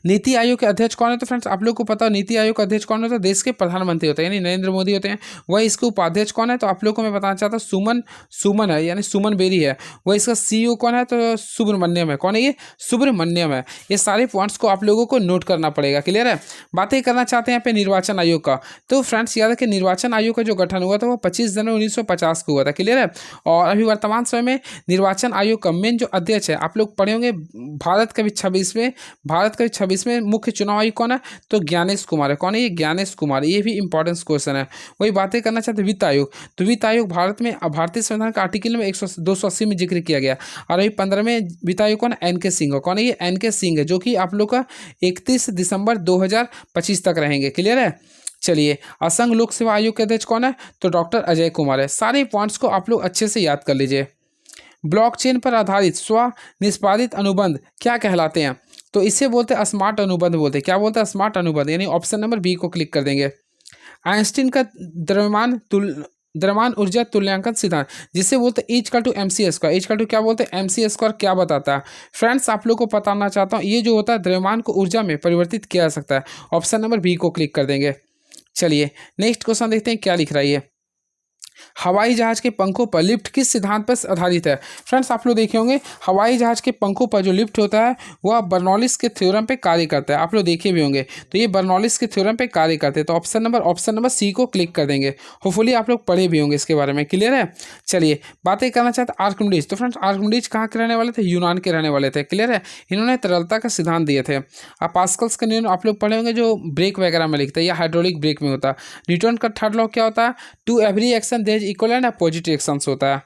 नीति आयोग के अध्यक्ष कौन है? तो फ्रेंड्स आप लोग को पता है नीति आयोग का अध्यक्ष कौन होता है? देश के प्रधानमंत्री होते हैं, यानी नरेंद्र मोदी होते हैं। वही इसके उपाध्यक्ष कौन है? तो आप लोग को मैं बताना चाहता हूँ सुमन है, यानी सुमन बेरी है। वही इसका सीईओ कौन है? तो सुब्रमण्यम है। कौन है ये? सुब्रमण्यम है। ये सारे पॉइंट्स को आप लोगों को नोट करना पड़ेगा। क्लियर है? बातें करना चाहते हैं यहाँ पे निर्वाचन आयोग का। तो फ्रेंड्स याद है कि निर्वाचन आयोग का जो गठन हुआ था वो 25 जनवरी 1950 को हुआ था। क्लियर है? और अभी वर्तमान समय में निर्वाचन आयोग का मेन जो अध्यक्ष है, आप लोग पढ़े होंगे भारत का भी 26वें मुख्य चुनाव आयुक्त कौन है? तो ज्ञानेश कुमार है। कौन है ये? ज्ञानेश कुमार। ये भी इंपॉर्टेंट क्वेश्चन है। वही बातें करना चाहते हैं वित्त आयोग। तो वित्त आयोग भारत में भारतीय संविधान का आर्टिकल में 280 में जिक्र किया गया। और अभी 15वें वित्त आयोग कौन है? एन.के. सिंह है। कौन है ये? एन.के. सिंह है, जो कि आप लोग का 31 दिसंबर 2025 तक रहेंगे। क्लियर है? चलिए, असंघ लोक सेवा आयोग के अध्यक्ष कौन है? तो डॉक्टर अजय कुमार है। सारे पॉइंट्स को आप लोग अच्छे से याद कर लीजिए। ब्लॉकचेन पर आधारित स्व निष्पादित अनुबंध क्या कहलाते हैं? तो इसे बोलते हैं स्मार्ट अनुबंध बोलते हैं। क्या बोलते हैं? स्मार्ट अनुबंध। यानी ऑप्शन नंबर बी को क्लिक कर देंगे। आइंस्टीन का द्रव्यमान ऊर्जा तुल्यांकन सिद्धांत, जिसे बोलते हैं is equal to MC square. Is equal to क्या बोलते हैं? MC स्क्वायर क्या बताता है? फ्रेंड्स आप लोग को बताना चाहता हूँ, ये जो होता है द्रव्यमान को ऊर्जा में परिवर्तित किया जा सकता है। ऑप्शन नंबर बी को क्लिक कर देंगे। चलिए नेक्स्ट क्वेश्चन देखते हैं क्या लिख रहा है ये। हवाई जहाज के पंखों पर लिफ्ट किस सिद्धांत पर आधारित है? फ्रेंड्स आप लोग देखे होंगे, हवाई जहाज के पंखों पर जो लिफ्ट होता है वह बर्नौलिस के थ्योरम पे कार्य करता है। आप लोग देखे भी होंगे, तो ये बर्नौलिस के थ्योरम पे कार्य करते हैं। तो ऑप्शन नंबर सी को क्लिक कर देंगे। होपफुली आप लोग पढ़े भी होंगे इसके बारे में। क्लियर है? चलिए बातें करना चाहते हैं आर्किमिडीज। तो फ्रेंड्स आर्किमिडीज कहाँ के रहने वाले थे? यूनान के रहने वाले थे। क्लियर है? इन्होंने तरलता का सिद्धांत दिए थे। अब पास्कल्स का नियम आप लोग पढ़े होंगे, जो ब्रेक वगैरह में लिखते हैं या हाइड्रोलिक ब्रेक में होता है। न्यूटन का थर्ड लॉ क्या होता है? To every action there is equal and opposite actions होता है।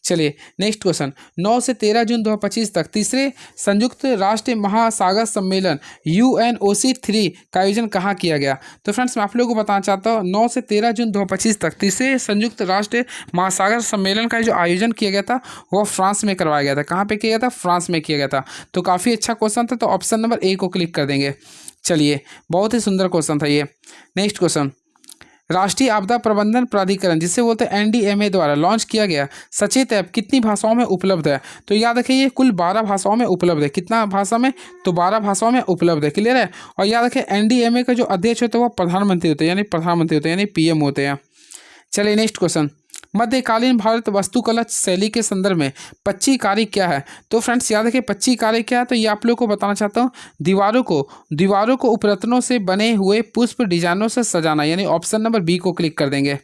चलिए नेक्स्ट क्वेश्चन, 9 से 13 जून 2025 तक तीसरे संयुक्त राष्ट्र महासागर सम्मेलन UNOC3 का आयोजन कहाँ किया गया? तो फ्रेंड्स मैं आप लोगों को बताना चाहता हूँ 9 से 13 जून 2025 तक तीसरे संयुक्त राष्ट्र महासागर सम्मेलन का जो आयोजन किया गया था वो फ्रांस में करवाया गया था। कहाँ पे किया गया था? फ्रांस में किया गया था। तो काफ़ी अच्छा क्वेश्चन था, तो ऑप्शन नंबर ए को क्लिक कर देंगे। चलिए बहुत ही सुंदर क्वेश्चन था ये। नेक्स्ट क्वेश्चन, राष्ट्रीय आपदा प्रबंधन प्राधिकरण जिसे बोलते हैं NDMA द्वारा लॉन्च किया गया सचेत ऐप कितनी भाषाओं में उपलब्ध है? तो याद रखिए ये कुल 12 भाषाओं में उपलब्ध है। कितना भाषा में? तो 12 भाषाओं में उपलब्ध है। क्लियर है? और याद रखिए NDMA का जो अध्यक्ष होता है वो प्रधानमंत्री होते हैं, यानी PM होते हैं। चलिए नेक्स्ट क्वेश्चन, मध्यकालीन भारत वास्तुकला शैली के संदर्भ में पच्ची कार्य क्या है? तो फ्रेंड्स याद रखिए पच्ची कार्य क्या है, तो ये आप लोग को बताना चाहता हूँ दीवारों को उपरत्नों से बने हुए पुष्प डिजाइनों से सजाना, यानी ऑप्शन नंबर बी को क्लिक कर देंगे।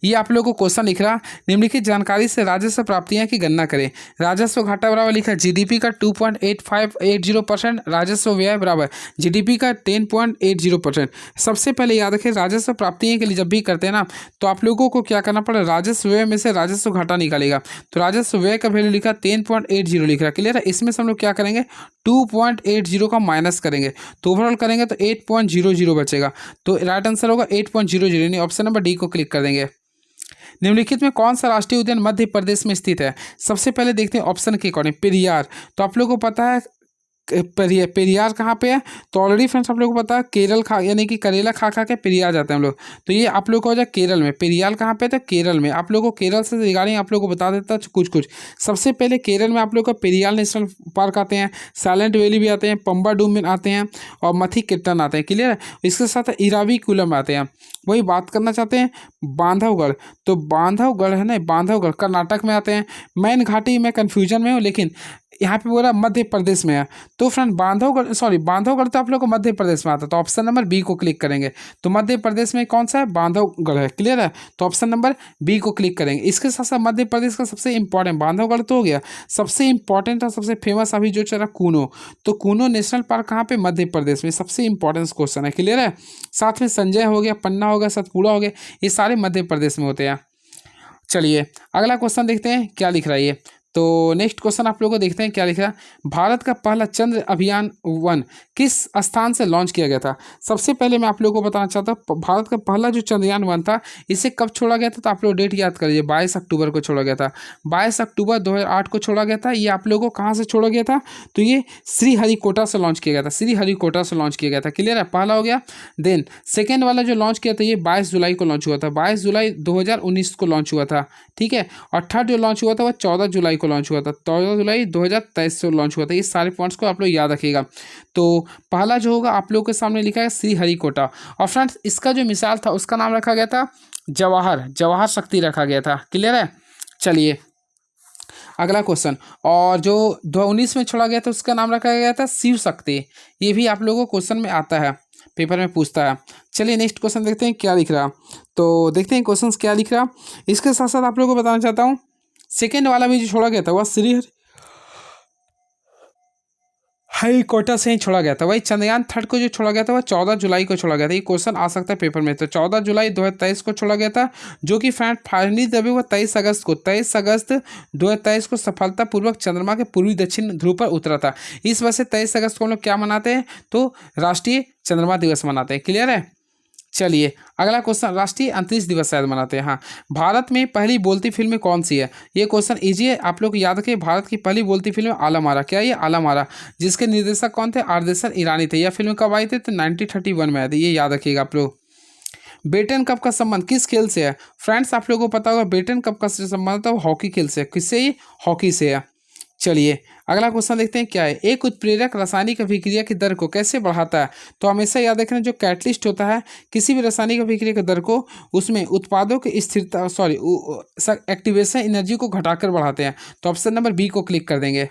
ये आप लोगों को क्वेश्चन लिख रहा, निम्नलिखित जानकारी से राजस्व प्राप्तियां की गणना करें। राजस्व घाटा बराबर लिखा GDP का 2.8580%, राजस्व व्यय बराबर GDP का 10.80%। सबसे पहले याद रखें राजस्व प्राप्तियों के लिए जब भी करते हैं ना तो आप लोगों को क्या करना पड़ेगा, राजस्व व्यय में से राजस्व घाटा निकालेगा। तो राजस्व व्यय का वैल्यू लिखा 10.80 लिख रहा। क्लियर है? इसमें से हम लोग क्या करेंगे 2.80 का माइनस करेंगे तो ओवरऑल करेंगे तो 8.00 बचेगा। तो राइट आंसर होगा 8.00, यानी ऑप्शन नंबर डी को क्लिक कर देंगे। निम्नलिखित में कौन सा राष्ट्रीय उद्यान मध्य प्रदेश में स्थित है? सबसे पहले देखते हैं ऑप्शन के अकॉर्डिंग पेरियार। तो आप लोगों को पता है पेरियार कहाँ पे है? तो ऑलरेडी फ्रेंड्स आप लोगों को पता है केरल यानी कि करेला खा खा के पेरियार जाते हैं हम लोग। तो ये आप लोग को हो जाए केरल में। पेरियार कहाँ पे? तो केरल में। आप लोगों को केरल से रिगार्डिंग आप लोग को बता देता कुछ। सबसे पहले केरल में आप लोग का पेरियार नेशनल पार्क आते हैं, साइलेंट वैली भी आते हैं, पंबा डूम आते हैं और मथी किट्टन आते हैं। क्लियर है? इसके साथ इराविकुलम आते हैं। वही बात करना चाहते हैं बांधवगढ़, तो बांधवगढ़ है ना, बांधवगढ़ कर्नाटक में आते हैं। मैन घाटी में कन्फ्यूजन में हूँ, लेकिन यहाँ पे बोला मध्य प्रदेश में है। तो फ्रेंड बांधवगढ़ तो आप लोग को मध्य प्रदेश में आता है। तो ऑप्शन नंबर बी को क्लिक करेंगे। तो मध्य प्रदेश में कौन सा है? बांधवगढ़ है। क्लियर है? तो ऑप्शन नंबर बी को क्लिक करेंगे। इसके साथ साथ मध्य प्रदेश का सबसे इंपॉर्टेंट बांधवगढ़ तो हो गया, सबसे इंपॉर्टेंट और सबसे फेमस अभी जो चला कूनो, तो कूनो नेशनल पार्क कहाँ पे? मध्य प्रदेश में। सबसे इंपॉर्टेंट क्वेश्चन है। क्लियर है? साथ में संजय हो गया, पन्ना हो गया, सतपुड़ा हो गया, ये सारे मध्य प्रदेश में होते हैं। चलिए अगला क्वेश्चन देखते हैं क्या लिख रहा है ये। तो नेक्स्ट क्वेश्चन आप लोगों को देखते हैं क्या लिखा है। भारत का पहला चंद्र अभियान 1 किस स्थान से लॉन्च किया गया था? सबसे पहले मैं आप लोगों को बताना चाहता हूँ भारत का पहला जो चंद्रयान 1 था इसे कब छोड़ा गया था? तो आप लोग डेट याद कर लीजिए, 22 अक्टूबर को छोड़ा गया था। 22 अक्टूबर 2008 को छोड़ा गया था। ये आप लोगों को कहाँ से छोड़ा गया था? तो ये श्रीहरिकोटा से लॉन्च किया गया था। श्रीहरिकोटा से लॉन्च किया गया था। क्लियर है? पहला हो गया। देन सेकेंड वाला जो लॉन्च किया था ये 22 जुलाई को लॉन्च हुआ था। 22 जुलाई 2019 को लॉन्च हुआ था। ठीक है? और थर्ड जो लॉन्च हुआ था वह 14 जुलाई को लॉन्च हुआ था। 14 जुलाई 2023 से लॉन्च हुआ था। ये सारे पॉइंट्स को आप लोग याद रखिएगा। तो पहला जो होगा आप लोगों के सामने लिखा है श्रीहरिकोटा। और फ्रेंड्स इसका जो मिसाल था उसका नाम रखा गया था जवाहर शक्ति रखा गया था। क्लियर है? चलिए अगला क्वेश्चन, और जो 2019 में छोड़ा गया था उसका नाम रखा गया था शिव शक्ति। ये भी आप लोगों को क्वेश्चन में आता है, पेपर में पूछता है। चलिए नेक्स्ट क्वेश्चन देखते हैं क्या लिख रहा। तो देखते हैं क्वेश्चन क्या लिख रहा। इसके साथ साथ आप लोगों को बताना चाहता हूँ सेकेंड वाला भी जो छोड़ा गया था वह श्रीहरिकोटा से ही छोड़ा गया था। वही चंद्रयान थर्ड को जो छोड़ा गया था वह 14 जुलाई को छोड़ा गया था। ये क्वेश्चन आ सकता है पेपर में। तो 14 जुलाई 2023 को छोड़ा गया था, जो कि फाइनली जब वह 23 अगस्त 2023 को सफलतापूर्वक चंद्रमा के पूर्वी दक्षिण ध्रुव पर उतरा था। इस वजह से 23 अगस्त को हम लोग क्या मनाते हैं? तो राष्ट्रीय चंद्रमा दिवस मनाते हैं। क्लियर है? चलिए अगला क्वेश्चन, राष्ट्रीय अंतरिक्ष दिवस शायद मनाते हैं। हाँ, भारत में पहली बोलती फिल्म कौन सी है? ये क्वेश्चन इजी है, आप लोग याद रखिए। भारत की पहली बोलती फिल्म आलम आरा। क्या ये आलम आरा? जिसके निर्देशक कौन थे? आरदेशन ईरानी थे। यह फिल्म कब आई थी? तो 1931 में आई थी। ये याद रखिएगा आप लोग। बेटन कप का संबंध किस खेल से है? फ्रेंड्स आप लोगों को पता होगा बेटन कप का संबंध था हॉकी खेल से। किससे? ये हॉकी से है। चलिए अगला क्वेश्चन देखते हैं क्या है। एक उत्प्रेरक रासायनिक अभिक्रिया की दर को कैसे बढ़ाता है? तो हमेशा याद रखना जो कैटलिस्ट होता है किसी भी रासायनिक अभिक्रिया की दर को उसमें उत्पादों की स्थिरता एक्टिवेशन एनर्जी को घटाकर बढ़ाते हैं। तो ऑप्शन नंबर बी को क्लिक कर देंगे।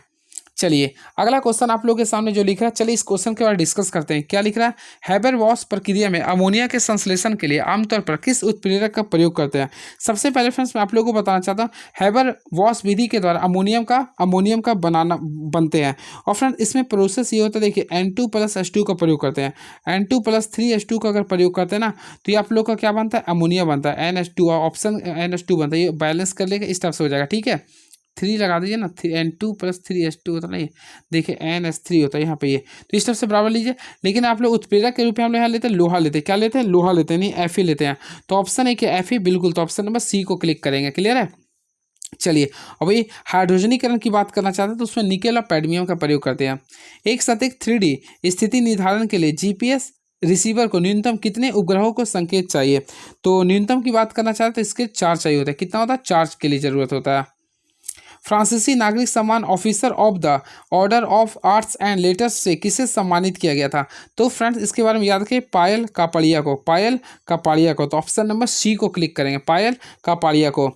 चलिए अगला क्वेश्चन आप लोगों के सामने जो लिख रहा है, चलिए इस क्वेश्चन के बारे में डिस्कस करते हैं। क्या लिख रहा है, हैबर-वॉश प्रक्रिया में अमोनिया के संश्लेषण के लिए आमतौर पर किस उत्प्रेरक का प्रयोग करते हैं। सबसे पहले फ्रेंड्स मैं आप लोगों को बताना चाहता हूँ, हैबर-वॉश विधि के द्वारा अमोनियम का बनते हैं। और फ्रेंड इसमें प्रोसेस ये होता है, देखिए N2+H2 का प्रयोग करते हैं। N2+3H2 का अगर प्रयोग करते हैं ना, तो ये आप लोग का क्या बनता है, अमोनिया बनता है। NH2 ऑप्शन NH2 बनता है, ये बैलेंस कर लेगा इस टाइप से हो जाएगा। ठीक है, 3 लगा दीजिए ना, N2+3H2 होता नहीं, देखिए NH3 होता है यहाँ पे ये, तो इस तरफ से बराबर लीजिए। लेकिन आप लोग उत्प्रेरक के रूप में हम लोग यहाँ लेते हैं लोहा लेते हैं, क्या लेते हैं, लोहा लेते हैं, नहीं Fe लेते हैं। तो ऑप्शन है कि Fe बिल्कुल, तो ऑप्शन नंबर सी को क्लिक करेंगे। क्लियर है। चलिए अब वही हाइड्रोजनीकरण की बात करना चाहते हैं, तो उसमें निकेल और पैडमियम का प्रयोग करते हैं। एक सटीक 3D स्थिति निर्धारण के लिए GPS रिसीवर को न्यूनतम कितने उपग्रहों को संकेत चाहिए। तो न्यूनतम की बात करना चाहते हैं तो इसके 4 चाहिए होता है। कितना होता है, 4 के लिए जरूरत होता है। फ्रांसीसी नागरिक सम्मान officer of the order of arts and letters से किसे सम्मानित किया गया था। तो फ्रेंड्स इसके बारे में याद रखिए, पायल कापड़िया को। तो ऑप्शन नंबर सी को क्लिक करेंगे, पायल कापड़िया को।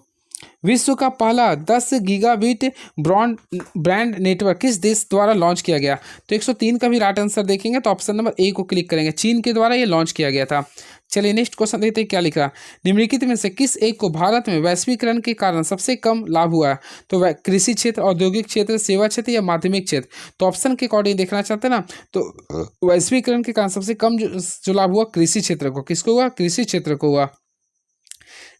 विश्व का पहला 10 गीगाबिट ब्रॉडबैंड नेटवर्क किस देश द्वारा लॉन्च किया गया। तो 103 का भी राइट आंसर देखेंगे तो ऑप्शन नंबर ए को क्लिक करेंगे, चीन के द्वारा ये लॉन्च किया गया था। चलिए नेक्स्ट क्वेश्चन देखते हैं क्या लिख रहा है, निम्नलिखित में से किस एक को भारत में वैश्वीकरण के कारण सबसे कम लाभ हुआ है। तो वह कृषि क्षेत्र, औद्योगिक क्षेत्र, सेवा क्षेत्र या माध्यमिक क्षेत्र। तो ऑप्शन के अकॉर्डिंग देखना चाहते हैं ना, तो वैश्वीकरण के कारण सबसे कम जो लाभ हुआ कृषि क्षेत्र को। किसको हुआ, कृषि क्षेत्र को हुआ।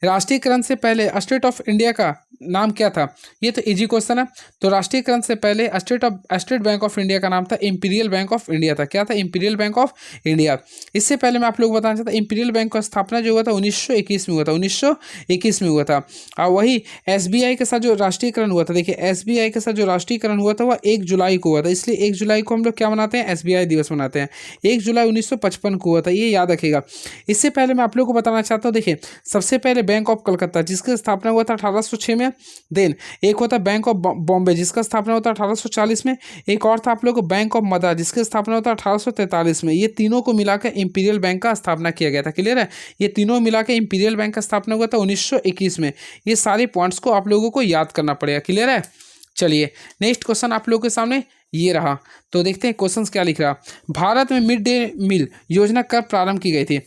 राष्ट्रीयकरण से पहले स्टेट ऑफ इंडिया का नाम क्या था। ये तो इजी क्वेश्चन है। तो राष्ट्रीयकरण से पहले स्टेट बैंक ऑफ इंडिया का नाम था इंपीरियल बैंक ऑफ इंडिया था। क्या था, इंपीरियल बैंक ऑफ इंडिया। इससे पहले मैं आप लोग बताना चाहता हूँ, इंपीरियल बैंक का स्थापना जो हुआ था 1921 में हुआ था, 1921 में हुआ था। और वही SBI के साथ जो राष्ट्रीयकरण हुआ था, देखिए SBI के साथ जो राष्ट्रीयकरण हुआ था वह 1 जुलाई को हुआ था। इसलिए 1 जुलाई को हम लोग क्या मनाते हैं, SBI दिवस मनाते हैं। 1 जुलाई 1955 को हुआ था, ये याद रखिएगा। इससे पहले मैं आप लोग को बताना चाहता हूँ, देखिए सबसे पहले बैंक ऑफ कलकत्ता जिसकी स्थापना हुआ था 1806 में। देन एक होता है बैंक ऑफ बॉम्बे जिसका स्थापना होता है 1840 में। एक और था आप लोग को बैंक ऑफ मद्रास जिसकी स्थापना होता है 1843 में। ये तीनों को मिलाकर इंपीरियल बैंक का स्थापना किया गया था। क्लियर है, ये तीनों मिलाकर इंपीरियल बैंक का स्थापना हुआ था 1921 में। ये सारे पॉइंट्स को आप लोगों को याद करना पड़ेगा। क्लियर है। चलिए नेक्स्ट क्वेश्चन आप लोगों के सामने ये रहा, तो देखते हैं क्वेश्चन क्या लिख रहा। भारत में मिड डे मील योजना कब प्रारंभ की गई थी।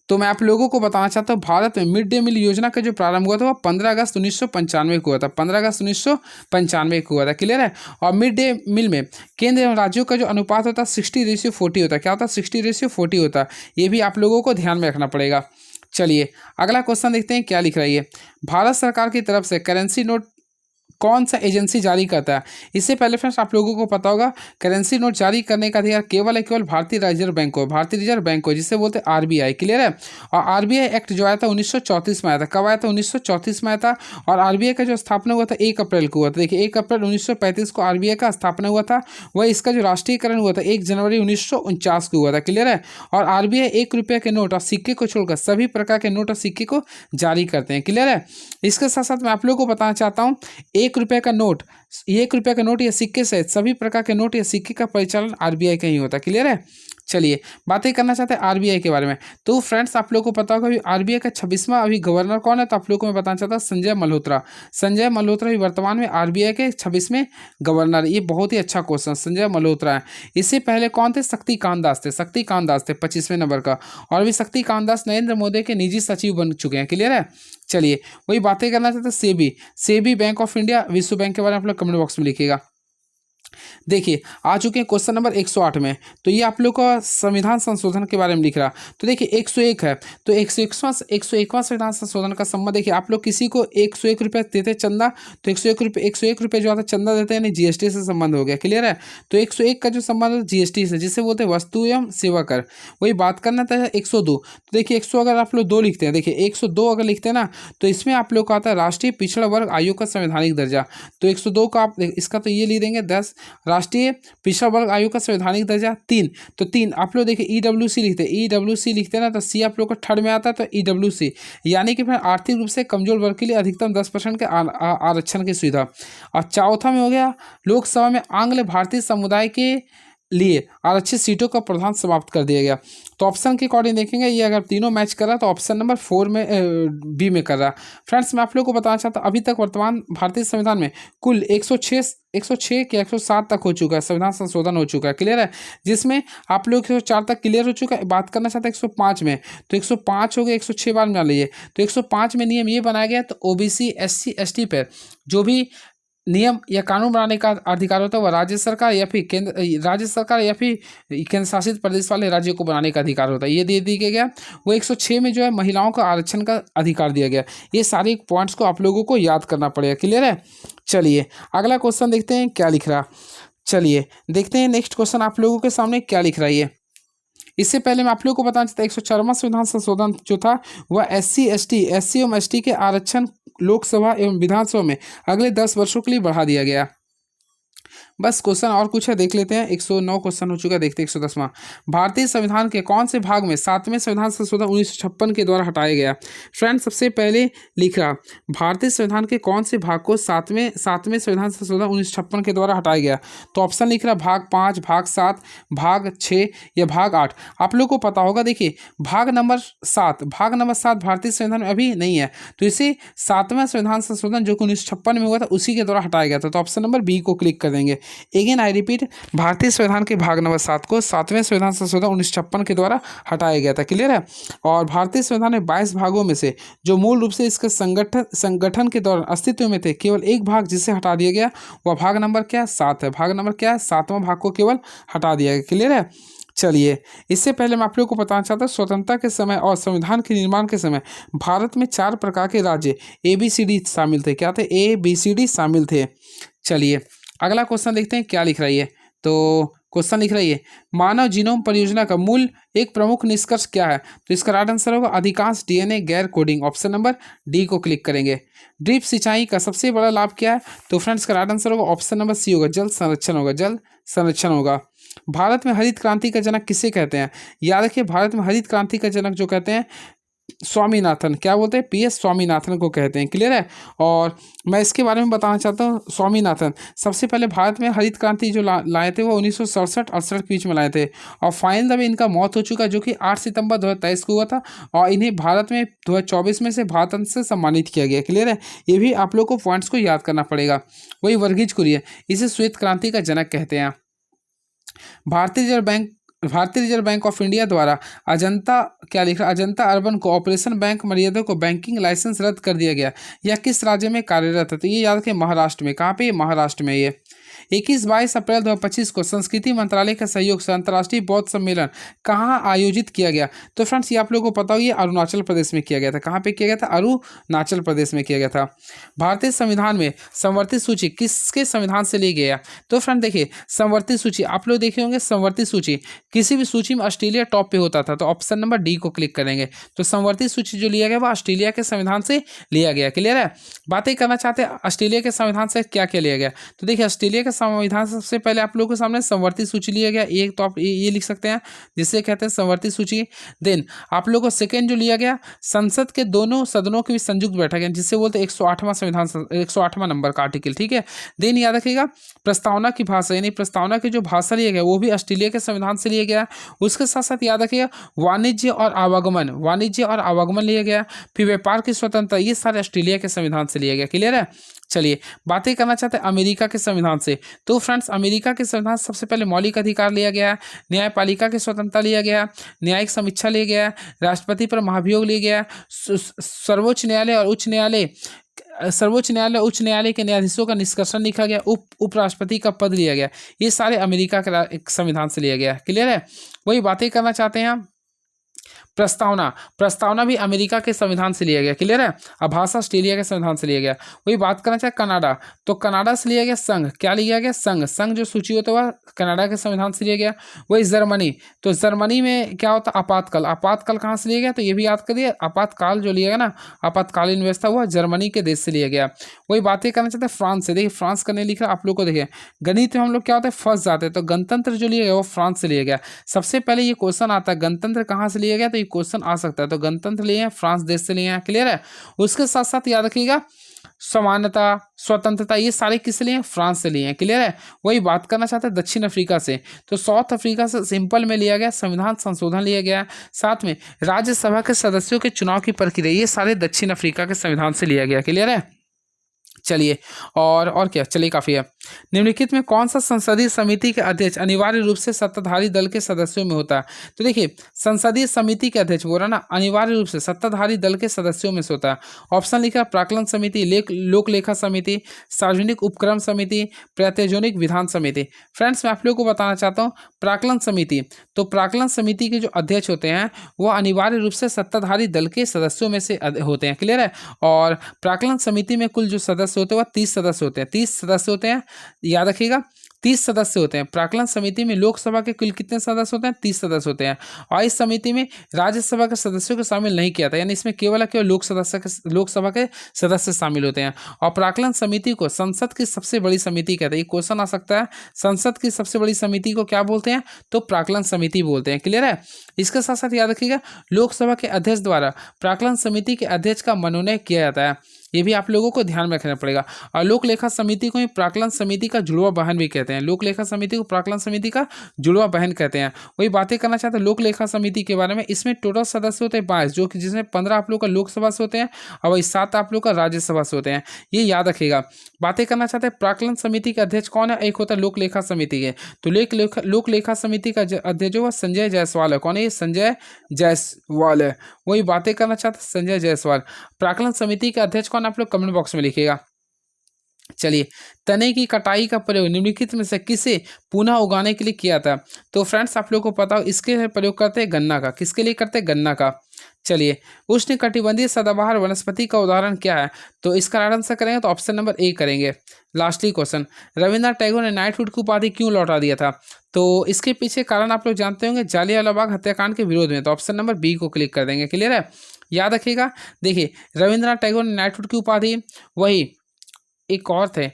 तो मैं आप लोगों को बताना चाहता हूँ, भारत में मिड डे मील योजना का जो प्रारंभ हुआ था वह 15 अगस्त 1995 को हुआ था। 15 अगस्त 1995 को हुआ था। क्लियर है। और मिड डे मील में केंद्र एवं राज्यों का जो अनुपात होता है 60:40 होता है। क्या होता है, 60:40 होता है। ये भी आप लोगों को ध्यान में रखना पड़ेगा। चलिए अगला क्वेश्चन देखते हैं क्या लिख रहा है ये। भारत सरकार की तरफ से करेंसी नोट कौन सा एजेंसी जारी करता है। इससे पहले फ्रेंड्स आप लोगों को पता होगा, करेंसी नोट जारी करने का अधिकार केवल भारतीय रिजर्व बैंक को, भारतीय रिजर्व बैंक को, जिसे बोलते हैं RBI। क्लियर है। और RBI एक्ट जो आया था 1934 में आया था। कब आया था, 1934 में आया था। और RBI का जो स्थापना हुआ था 1 अप्रैल को हुआ था। देखिए 1 अप्रैल 1935 को RBI का स्थापना हुआ था। वह इसका जो राष्ट्रीयकरण हुआ था 1 जनवरी 1949 को हुआ था। क्लियर है। और RBI 1 रुपये के नोट और सिक्के को छोड़कर सभी प्रकार के नोट और सिक्के को जारी करते हैं। क्लियर है। इसके साथ साथ मैं आप लोगों को बताना चाहता हूँ, 1 रुपये का नोट, 1 रुपये का नोट या सिक्के सहित सभी प्रकार के नोट या सिक्के का परिचालन RBI का ही होता है। क्लियर है। चलिए बातें करना चाहते हैं RBI के बारे में। तो फ्रेंड्स आप लोगों को पता होगा अभी RBI का 26वां अभी गवर्नर कौन है। तो आप लोगों को मैं बताना चाहता हूँ संजय मल्होत्रा। संजय मल्होत्रा भी वर्तमान में RBI के 26वें गवर्नर। ये बहुत ही अच्छा क्वेश्चन, संजय मल्होत्रा है। इससे पहले कौन थे, शक्तिकांत दास थे। शक्तिकांत दास थे 25वें नंबर का। और अभी शक्तिकांत दास नरेंद्र मोदी के निजी सचिव बन चुके हैं। क्लियर है। चलिए वही बातें करना चाहते हैं सेबी बैंक ऑफ इंडिया, विश्व बैंक के बारे में आप लोग कमेंट बॉक्स में लिखिएगा। देखिए आ चुके हैं क्वेश्चन नंबर 108 में। तो ये आप लोग का संविधान संशोधन के बारे में लिख रहा। तो देखिए 101 है, तो 101वां संविधान संशोधन का संबंध देखिए, आप लोग किसी को 101 रुपये देते चंदा, तो 101 रुपये जो आता है चंदा देते हैं, यानी GST से संबंध हो गया। क्लियर है। तो 101 का जो संबंध है GST से, जिसे बोलते हैं वस्तु एवं सेवा कर। वही बात करना था 102। तो देखिए 100 अगर आप लोग 2 लिखते हैं, देखिए 102 अगर लिखते हैं ना, तो इसमें आप लोग का आता है राष्ट्रीय पिछड़ा वर्ग आयोग का संवैधानिक दर्जा। तो 102 का आप इसका तो ये लिख देंगे 10, राष्ट्रीय पिछड़ा वर्ग आयोग का संवैधानिक दर्जा 3। तो 3 आप लोग देखिए EWC लिखते हैं, EWC लिखते हैं ना, तो C आप लोग का थर्ड में आता है, तो EWC यानी कि फिर आर्थिक रूप से कमजोर वर्ग के लिए अधिकतम 10% के आरक्षण की सुविधा। और चौथा में हो गया लोकसभा में आंग्ल भारतीय समुदाय के लिए आरक्षित सीटों का प्रावधान समाप्त कर दिया गया। तो ऑप्शन के अकॉर्डिंग देखेंगे, ये अगर तीनों मैच कर रहा है तो ऑप्शन नंबर 4 में बी में कर रहा है। फ्रेंड्स मैं आप लोगों को बताना चाहता हूँ, अभी तक वर्तमान भारतीय संविधान में कुल 106 के 107 तक हो चुका है, संविधान संशोधन हो चुका है, क्लियर है। जिसमें आप लोग 104 तक क्लियर हो चुका है। बात करना चाहते हैं 105 में, तो 105 हो गया, 106 बार मान लीजिए। तो 105 में नियम ये बनाया गया, तो ओबीसी SC ST पर जो भी नियम या कानून बनाने का अधिकार होता है वह राज्य सरकार या फिर केंद्र शासित प्रदेश वाले राज्यों को बनाने का अधिकार होता है, ये दे दिया गया। वो 106 में जो है महिलाओं को आरक्षण का अधिकार दिया गया। ये सारे पॉइंट्स को आप लोगों को याद करना पड़ेगा, क्लियर है। चलिए अगला क्वेश्चन देखते हैं क्या लिख रहा। चलिए देखते हैं नेक्स्ट क्वेश्चन आप लोगों के सामने क्या लिख रहा है ये। इससे पहले मैं आप लोगों को बताना चाहता हूँ 104वां संविधान संशोधन जो था वह SC एवं ST के आरक्षण लोकसभा एवं विधानसभा में अगले 10 वर्षों के लिए बढ़ा दिया गया। बस क्वेश्चन और कुछ है देख लेते हैं। 109 क्वेश्चन हो चुका है, देखते हैं 110वां। भारतीय संविधान के कौन से भाग में 7वें संविधान संशोधन 1956 के द्वारा हटाया गया। फ्रेंड्स सबसे पहले लिख रहा भारतीय संविधान के कौन से भाग को सातवें संविधान संशोधन 1956 के द्वारा हटाया गया। तो ऑप्शन लिख रहा भाग 5, भाग 7, भाग 6 या भाग 8। आप लोग को पता होगा, देखिए भाग नंबर 7 भारतीय संविधान में अभी नहीं है, तो इसे 7वां संविधान संशोधन जो कि 1956 में हुआ था उसी के द्वारा हटाया गया था। तो ऑप्शन नंबर बी को क्लिक कर देंगे। अगेन आई रिपीट, भारतीय संविधान के भाग नंबर 7 को 7वें संविधान संशोधन 1956 के द्वारा हटाया गया था, क्लियर है। और भारतीय संविधान में 22 भागों में से जो मूल रूप से इसके संगठन के दौरान अस्तित्व में थे, केवल एक भाग जिसे हटा दिया गया वह भाग नंबर क्या 7 है। भाग नंबर क्या है 7वां भाग को केवल हटा दिया गया, क्लियर है। चलिए इससे पहले मैं आप लोगों को बताना चाहता हूँ स्वतंत्रता के समय और संविधान के निर्माण के समय भारत में 4 प्रकार के राज्य ABCD शामिल थे। क्या थे? ABCD शामिल थे। चलिए अगला क्वेश्चन देखते हैं क्या लिख रही है। तो क्वेश्चन लिख रही है मानव जीनोम परियोजना का मूल एक प्रमुख निष्कर्ष क्या है। तो इसका राइट आंसर होगा अधिकांश DNA गैर कोडिंग। ऑप्शन नंबर डी को क्लिक करेंगे। ड्रिप सिंचाई का सबसे बड़ा लाभ क्या है। तो फ्रेंड्स का राइट आंसर होगा ऑप्शन नंबर सी होगा जल संरक्षण होगा। भारत में हरित क्रांति का जनक किसे कहते हैं। याद रखिए भारत में हरित क्रांति का जनक जो कहते हैं स्वामीनाथन, क्या बोलते हैं PS स्वामीनाथन को कहते हैं, क्लियर है। और मैं इसके बारे में बताना चाहता हूँ स्वामीनाथन सबसे पहले भारत में हरित क्रांति जो लाए थे वो 1967-68 के बीच में लाए थे। और फाइनल अभी इनका मौत हो चुका है जो कि 8 सितंबर 2023 को हुआ था। और इन्हें भारत में 2024 में से भारत रत्न से सम्मानित किया गया, क्लियर है। ये भी आप लोग को पॉइंट्स को याद करना पड़ेगा। वही वर्गीज कुरियन, इसे श्वेत क्रांति का जनक कहते हैं। भारतीय रिजर्व बैंक ऑफ इंडिया द्वारा अजंता क्या लिख रहा अजंता अर्बन कोऑपरेशन बैंक मर्यादा को बैंकिंग लाइसेंस रद्द कर दिया गया। यह किस राज्य में कार्यरत है। तो ये याद रखें महाराष्ट्र में। कहाँ पे? महाराष्ट्र में। ये 21-22 अप्रैल 2025 को संस्कृति मंत्रालय के सहयोग से अंतर्राष्ट्रीय बौद्ध सम्मेलन कहाँ आयोजित किया गया। तो फ्रेंड्स ये आप लोगों को पता हो ये अरुणाचल प्रदेश में किया गया था। कहाँ पे किया गया था? अरुणाचल प्रदेश में किया गया था। भारतीय संविधान में संवर्धित सूची किसके संविधान से ली गया। तो फ्रेंड देखिए संवर्धित सूची आप लोग देखे होंगे, संवर्धित सूची किसी भी सूची में ऑस्ट्रेलिया टॉप पे होता था। तो ऑप्शन नंबर डी को क्लिक करेंगे। तो संवर्धित सूची जो लिया गया वह ऑस्ट्रेलिया के संविधान से लिया गया, क्लियर है। बातें करना चाहते हैं ऑस्ट्रेलिया के संविधान से क्या क्या लिया गया। तो देखिए ऑस्ट्रेलिया के संविधान सबसे पहले आप लोगों के सामने संवर्धित सूची लिया गया। एक तो आप ये लिख सकते हैं जिसे कहते हैं संवर्धित सूची। देन आप लोगों को सेकेंड जो लिया गया संसद के दोनों सदनों की संयुक्त बैठक है जिससे बोलते 108वां संविधान 108वां नंबर का आर्टिकल, ठीक है। देन याद रखिएगा प्रस्तावना की भाषा यानी प्रस्तावना की जो भाषा लिया गया वो भी ऑस्ट्रेलिया के संविधान से लिया गया। उसके साथ साथ याद रखिएगा वाणिज्य और आवागमन लिया गया। फिर व्यापार की स्वतंत्रता, ये सारे ऑस्ट्रेलिया के संविधान से लिया गया, क्लियर है। चलिए बातें करना चाहते हैं अमेरिका के संविधान से। तो फ्रेंड्स अमेरिका के संविधान सबसे पहले मौलिक अधिकार लिया गया, न्यायपालिका की स्वतंत्रता लिया गया, न्यायिक समीक्षा लिया गया, राष्ट्रपति पर महाभियोग लिया गया, सर्वोच्च न्यायालय उच्च न्यायालय के न्यायाधीशों का निष्कर्षण लिखा गया, उपराष्ट्रपति का पद लिया गया। ये सारे अमेरिका के संविधान से लिया गया, क्लियर है। वही बातें करना चाहते हैं हम प्रस्तावना भी अमेरिका के संविधान से लिया गया, क्लियर है। आभाषा ऑस्ट्रेलिया के संविधान से लिया गया। वही बात करना चाहे कनाडा, तो कनाडा से लिया गया संघ, क्या लिया गया संघ जो सूची होता है वह कनाडा के संविधान से लिया गया। वही जर्मनी, तो जर्मनी में क्या होता है आपातकाल कहाँ से लिया गया। तो ये भी याद करिए आपातकाल जो लिया गया ना आपातकालीन व्यवस्था वह जर्मनी के देश से लिया गया। वही बातें करना चाहते हैं फ्रांस से। देखिए फ्रांस करने लिख रहा आप लोग को देखिए गणित में हम लोग क्या होता है फंस जाते हैं। तो गणतंत्र जो लिया गया वो फ्रांस से लिया गया। सबसे पहले ये क्वेश्चन आता है गणतंत्र कहाँ से लिया लिया गया, तो ये क्वेश्चन आ सकता है। तो गणतंत्र लिए हैं, फ्रांस देश से लिए हैं, क्लियर है। उसके साथ साथ याद रखिएगा समानता, स्वतंत्रता, ये सारे किस लिए हैं, फ्रांस से लिए हैं, क्लियर है। वही बात करना चाहते हैं दक्षिण अफ्रीका से, तो साउथ अफ्रीका से सिंपल में लिया गया, संविधान संशोधन लिया गया, साथ में राज्यसभा के सदस्यों के चुनाव की प्रक्रिया, ये सारे दक्षिण अफ्रीका के संविधान से लिया गया, क्लियर है। चलिए और क्या, चलिए काफी है। निम्नलिखित में कौन सा संसदीय समिति के अध्यक्ष अनिवार्य रूप से सत्ताधारी दल के सदस्यों में होता है? तो देखिए संसदीय समिति के अध्यक्ष बोल रहा ना, अनिवार्य रूप से सत्ताधारी दल के सदस्यों में से होता है। ऑप्शन लिखा प्राक्कलन समिति, लोक लेखा समिति, सार्वजनिक उपक्रम समिति, प्रात्यजनिक विधान समिति। फ्रेंड्स मैं आप लोगों को बताना चाहता हूँ प्राक्कलन समिति, तो प्राक्कलन समिति के जो अध्यक्ष होते हैं वो अनिवार्य रूप से सत्ताधारी दल के सदस्यों में से होते हैं, क्लियर है। और प्राक्कलन समिति में कुल जो सदस्य होते हैं वह 30 सदस्य होते हैं, 30 सदस्य होते हैं, याद रखिएगा 30 सदस्य होते हैं। प्राक्कलन समिति में लोकसभा के कुल कितने सदस्य होते हैं, 30 सदस्य होते हैं। और इस समिति में राज्यसभा के सदस्यों को शामिल नहीं किया था, यानी इसमें केवल लोकसभा के सदस्य शामिल होते हैं। और प्राक्कलन समिति को संसद की सबसे बड़ी समिति कहते हैं। ये क्वेश्चन आ सकता है, संसद की सबसे बड़ी समिति को क्या बोलते हैं, तो प्राक्कलन समिति बोलते हैं, क्लियर है। इसके साथ साथ याद रखिएगा लोकसभा के अध्यक्ष द्वारा प्राक्कलन समिति के अध्यक्ष का मनोनयन किया जाता है, ये भी आप लोगों को ध्यान में रखना पड़ेगा। और लोक लेखा समिति को प्राक्कलन समिति का जुड़वा बहन भी कहते हैं, लोक लेखा समिति को प्राक्कलन समिति का जुड़वा बहन कहते हैं। वही बातें करना चाहते हैं लोक लेखा समिति के बारे में। इसमें टोटल सदस्य होते हैं 22, जो कि जिसमें 15 आप लोग का लोकसभा से होते हैं और वही 7 आप लोग का राज्यसभा से होते हैं, ये याद रखिएगा। बातें करना चाहते हैं प्राक्कलन समिति के अध्यक्ष कौन है, एक होता है लोक लेखा समिति के, तो लोक लेखा समिति का अध्यक्ष जो संजय जायसवाल है, कौन है ये, संजय जायसवाल है। वही बातें करना चाहते हैं संजय जायसवाल। प्राक्कलन समिति के अध्यक्ष कौन, आप लोग कमेंट बॉक्स में लिखिएगा। चलिए तने की कटाई का प्रयोग निम्नलिखित में से किसे पुनः उगाने के लिए किया था? तो फ्रेंड्स आप लोगों को पता हो इसके प्रयोग करते हैं गन्ना का, किसके लिए करते हैं, गन्ना का। चलिए उष्णकटिबंधीय सदाबहार वनस्पति का उदाहरण क्या है? तो इसका आंसर करेंगे तो ऑप्शन नंबर ए करेंगे। लास्टली क्वेश्चन, रविन्द्रनाथ टैगोर ने नाइटहुड की उपाधि क्यों लौटा दिया था? तो इसके पीछे कारण आप लोग जानते होंगे, जालियांवाला बाग हत्याकांड के विरोध में, तो ऑप्शन नंबर बी को क्लिक कर देंगे, क्लियर है। याद रखिएगा देखिए रविन्द्रनाथ टैगोर ने नाइटहुड की उपाधि, वही एक और थे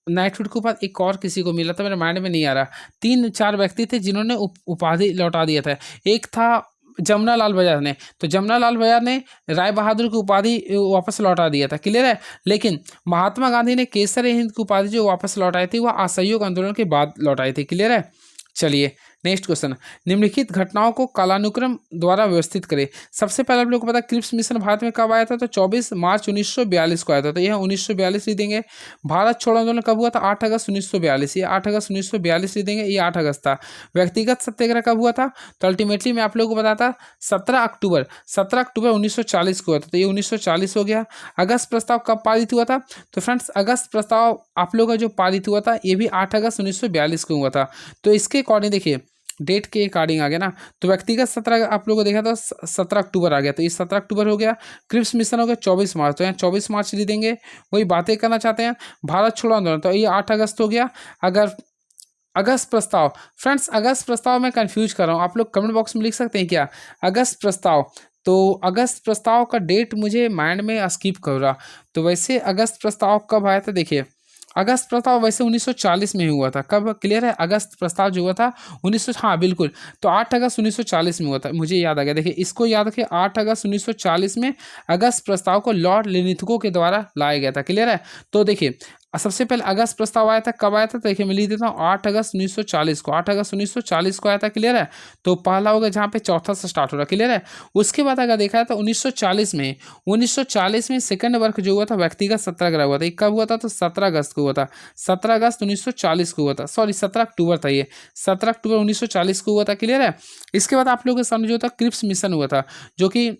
नाइटहुड के ऊपर एक और किसी को मिला था, मेरे माइंड में नहीं आ रहा, 3-4 व्यक्ति थे जिन्होंने उपाधि लौटा दिया था। एक था जमुना लाल बजाज ने, तो जमुना लाल बजाज ने राय बहादुर की उपाधि वापस लौटा दिया था, क्लियर है। लेकिन महात्मा गांधी ने केसर हिंद की उपाधि जो वापस लौटाई थी वह असहयोग आंदोलन के बाद लौटाई थी, क्लियर है। चलिए नेक्स्ट क्वेश्चन, निम्नलिखित घटनाओं को कालानुक्रम द्वारा व्यवस्थित करें। सबसे पहले आप लोगों को पता क्रिप्स मिशन भारत में कब आया था, तो 24 मार्च 1942 को आया था, तो यह 1942 लिख देंगे। भारत छोड़ो आंदोलन कब हुआ था, 8 अगस्त 1942, ये 8 अगस्त 1942 लिख देंगे, ये 8 अगस्त था। व्यक्तिगत सत्याग्रह कब हुआ था, तो अल्टीमेटली मैं आप लोगों को बताता 17 अक्टूबर 1940 को हुआ था, तो ये 1940 हो गया। अगस्त प्रस्ताव कब पारित हुआ था, तो फ्रेंड्स अगस्त प्रस्ताव आप लोगों का जो पारित हुआ था ये भी 8 अगस्त 1942 को हुआ था। तो इसके अकॉर्डिंग देखिए डेट के अकॉर्डिंग आ गया ना, तो व्यक्तिगत 17 आप लोगों को देखा था 17 अक्टूबर आ गया, तो ये 17 अक्टूबर हो गया। क्रिप्स मिशन हो गया 24 मार्च, तो यहाँ 24 मार्च लिख देंगे। वही बातें करना चाहते हैं भारत छोड़ो आंदोलन, तो ये 8 अगस्त हो गया। अगर अगस्त प्रस्ताव, फ्रेंड्स अगस्त प्रस्ताव में कंफ्यूज कर रहा हूँ, आप लोग कमेंट बॉक्स में लिख सकते हैं क्या अगस्त प्रस्ताव, तो अगस्त प्रस्ताव का डेट मुझे माइंड में स्किप कर रहा। तो वैसे अगस्त प्रस्ताव कब आया था, देखिए अगस्त प्रस्ताव वैसे 1940 में हुआ था, कब, क्लियर है। अगस्त प्रस्ताव जो हुआ था 1900, हाँ बिल्कुल, तो 8 अगस्त 1940 में हुआ था, मुझे याद आ गया। देखिए इसको याद रखिए 8 अगस्त 1940 में अगस्त प्रस्ताव को लॉर्ड लिनिथगो के द्वारा लाया गया था, क्लियर है। तो देखिए सबसे पहले अगस्त प्रस्ताव आया था, कब आया था, तो देखिए मैं लिख देता हूँ 8 अगस्त 1940 को, 8 अगस्त 1940 को आया था, क्लियर है। तो पहला होगा जहाँ पे चौथा से स्टार्ट हो रहा है, क्लियर है। उसके बाद अगर देखा है तो 1940 में सेकंड वर्क जो हुआ था व्यक्तिगत सत्याग्रह हुआ था, कब हुआ था, तो 17 अगस्त को हुआ था, 17 अगस्त 1940 को हुआ था, सॉरी 17 अक्टूबर था, ये 17 अक्टूबर 1940 को हुआ था, क्लियर है। इसके बाद आप लोगों के सामने जो था क्रिप्स मिशन हुआ था, जो कि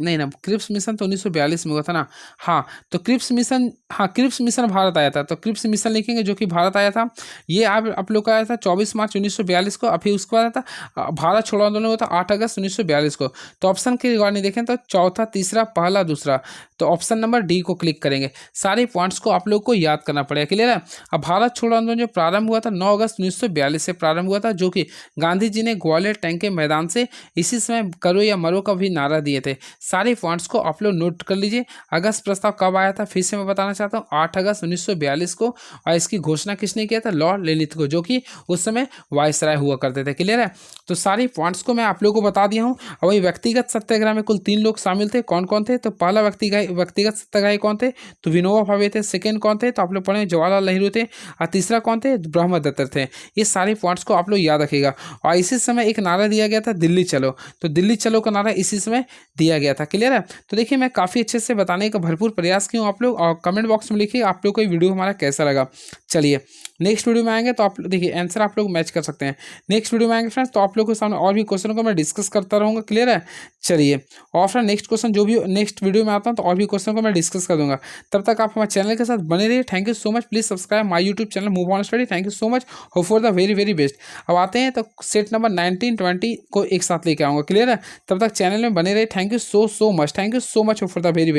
नहीं ना, क्रिप्स मिशन तो 1942 में हुआ था ना, हाँ तो क्रिप्स मिशन, हाँ क्रिप्स मिशन भारत आया था, तो क्रिप्स मिशन लिखेंगे जो कि भारत आया था। ये आप लोग का आया था 24 मार्च 1942 को। अभी उसके बाद था भारत छोड़ो आंदोलन हुआ था 8 अगस्त 1942 को। तो ऑप्शन के रिगार्डिंग देखें तो चौथा, तीसरा, पहला, दूसरा, तो ऑप्शन नंबर डी को क्लिक करेंगे। सारे पॉइंट्स को आप लोग को याद करना पड़ेगा, क्लियर है। अब भारत छोड़ो आंदोलन जो प्रारंभ हुआ था 9 अगस्त 1942 से प्रारंभ हुआ था, जो कि गांधी जी ने ग्वालियर टैंक के मैदान से इसी समय करो या मरो का भी नारा दिए थे। सारे पॉइंट्स को आप लोग नोट कर लीजिए। अगस्त प्रस्ताव कब आया था, फिर से मैं बताना चाहता हूँ, 8 अगस्त 1942 को। और इसकी घोषणा किसने किया था, लॉर्ड लेलिथ को, जो कि उस समय वायसराय हुआ करते थे। क्लियर है, तो सारी पॉइंट्स को मैं आप लोगों को बता दिया हूँ। और वही व्यक्तिगत सत्याग्रह में कुल 3 लोग शामिल थे। कौन कौन थे, तो पहला व्यक्तिगत सत्याग्रही कौन थे, तो विनोबा भावे थे। सेकेंड कौन थे, तो आप लोग पढ़े जवाहरलाल नेहरू थे। और तीसरा कौन थे, ब्रह्मदत्त थे। ये सारे पॉइंट्स को आप लोग याद रखिएगा। और इसी समय एक नारा दिया गया था, दिल्ली चलो, तो दिल्ली चलो का नारा इसी समय दिया गया था। क्लियर है, तो देखिए मैं काफ़ी अच्छे से बताने का भरपूर प्रयास किया हूँ आप लोग। और कमेंट बॉक्स में लिखिए आप लोग को ये वीडियो हमारा कैसा लगा। चलिए नेक्स्ट वीडियो में आएंगे तो आप देखिए आंसर आप लोग मैच कर सकते हैं। नेक्स्ट वीडियो में आएंगे फ्रेंड्स तो आप लोग के सामने और भी क्वेश्चन को मैं डिस्कस करता रहूँगा। क्लियर है, चलिए और फ्रेंड नेक्स्ट क्वेश्चन जो भी नेक्स्ट वीडियो में आता हूँ तो और भी क्वेश्चन को मैं डिस्कस कर दूंगा। तब तक आप हमारे चैनल के साथ बने रहिए। Thank you so much, please subscribe my YouTube channel move on study. Thank you so much, hope for the very very best. अब आते हैं तो सेट नंबर 19 20 को एक साथ लेके आऊँगा। क्लियर है, तब तक चैनल में बने रहिए। Thank you so much, thank you so much, hope for the very best.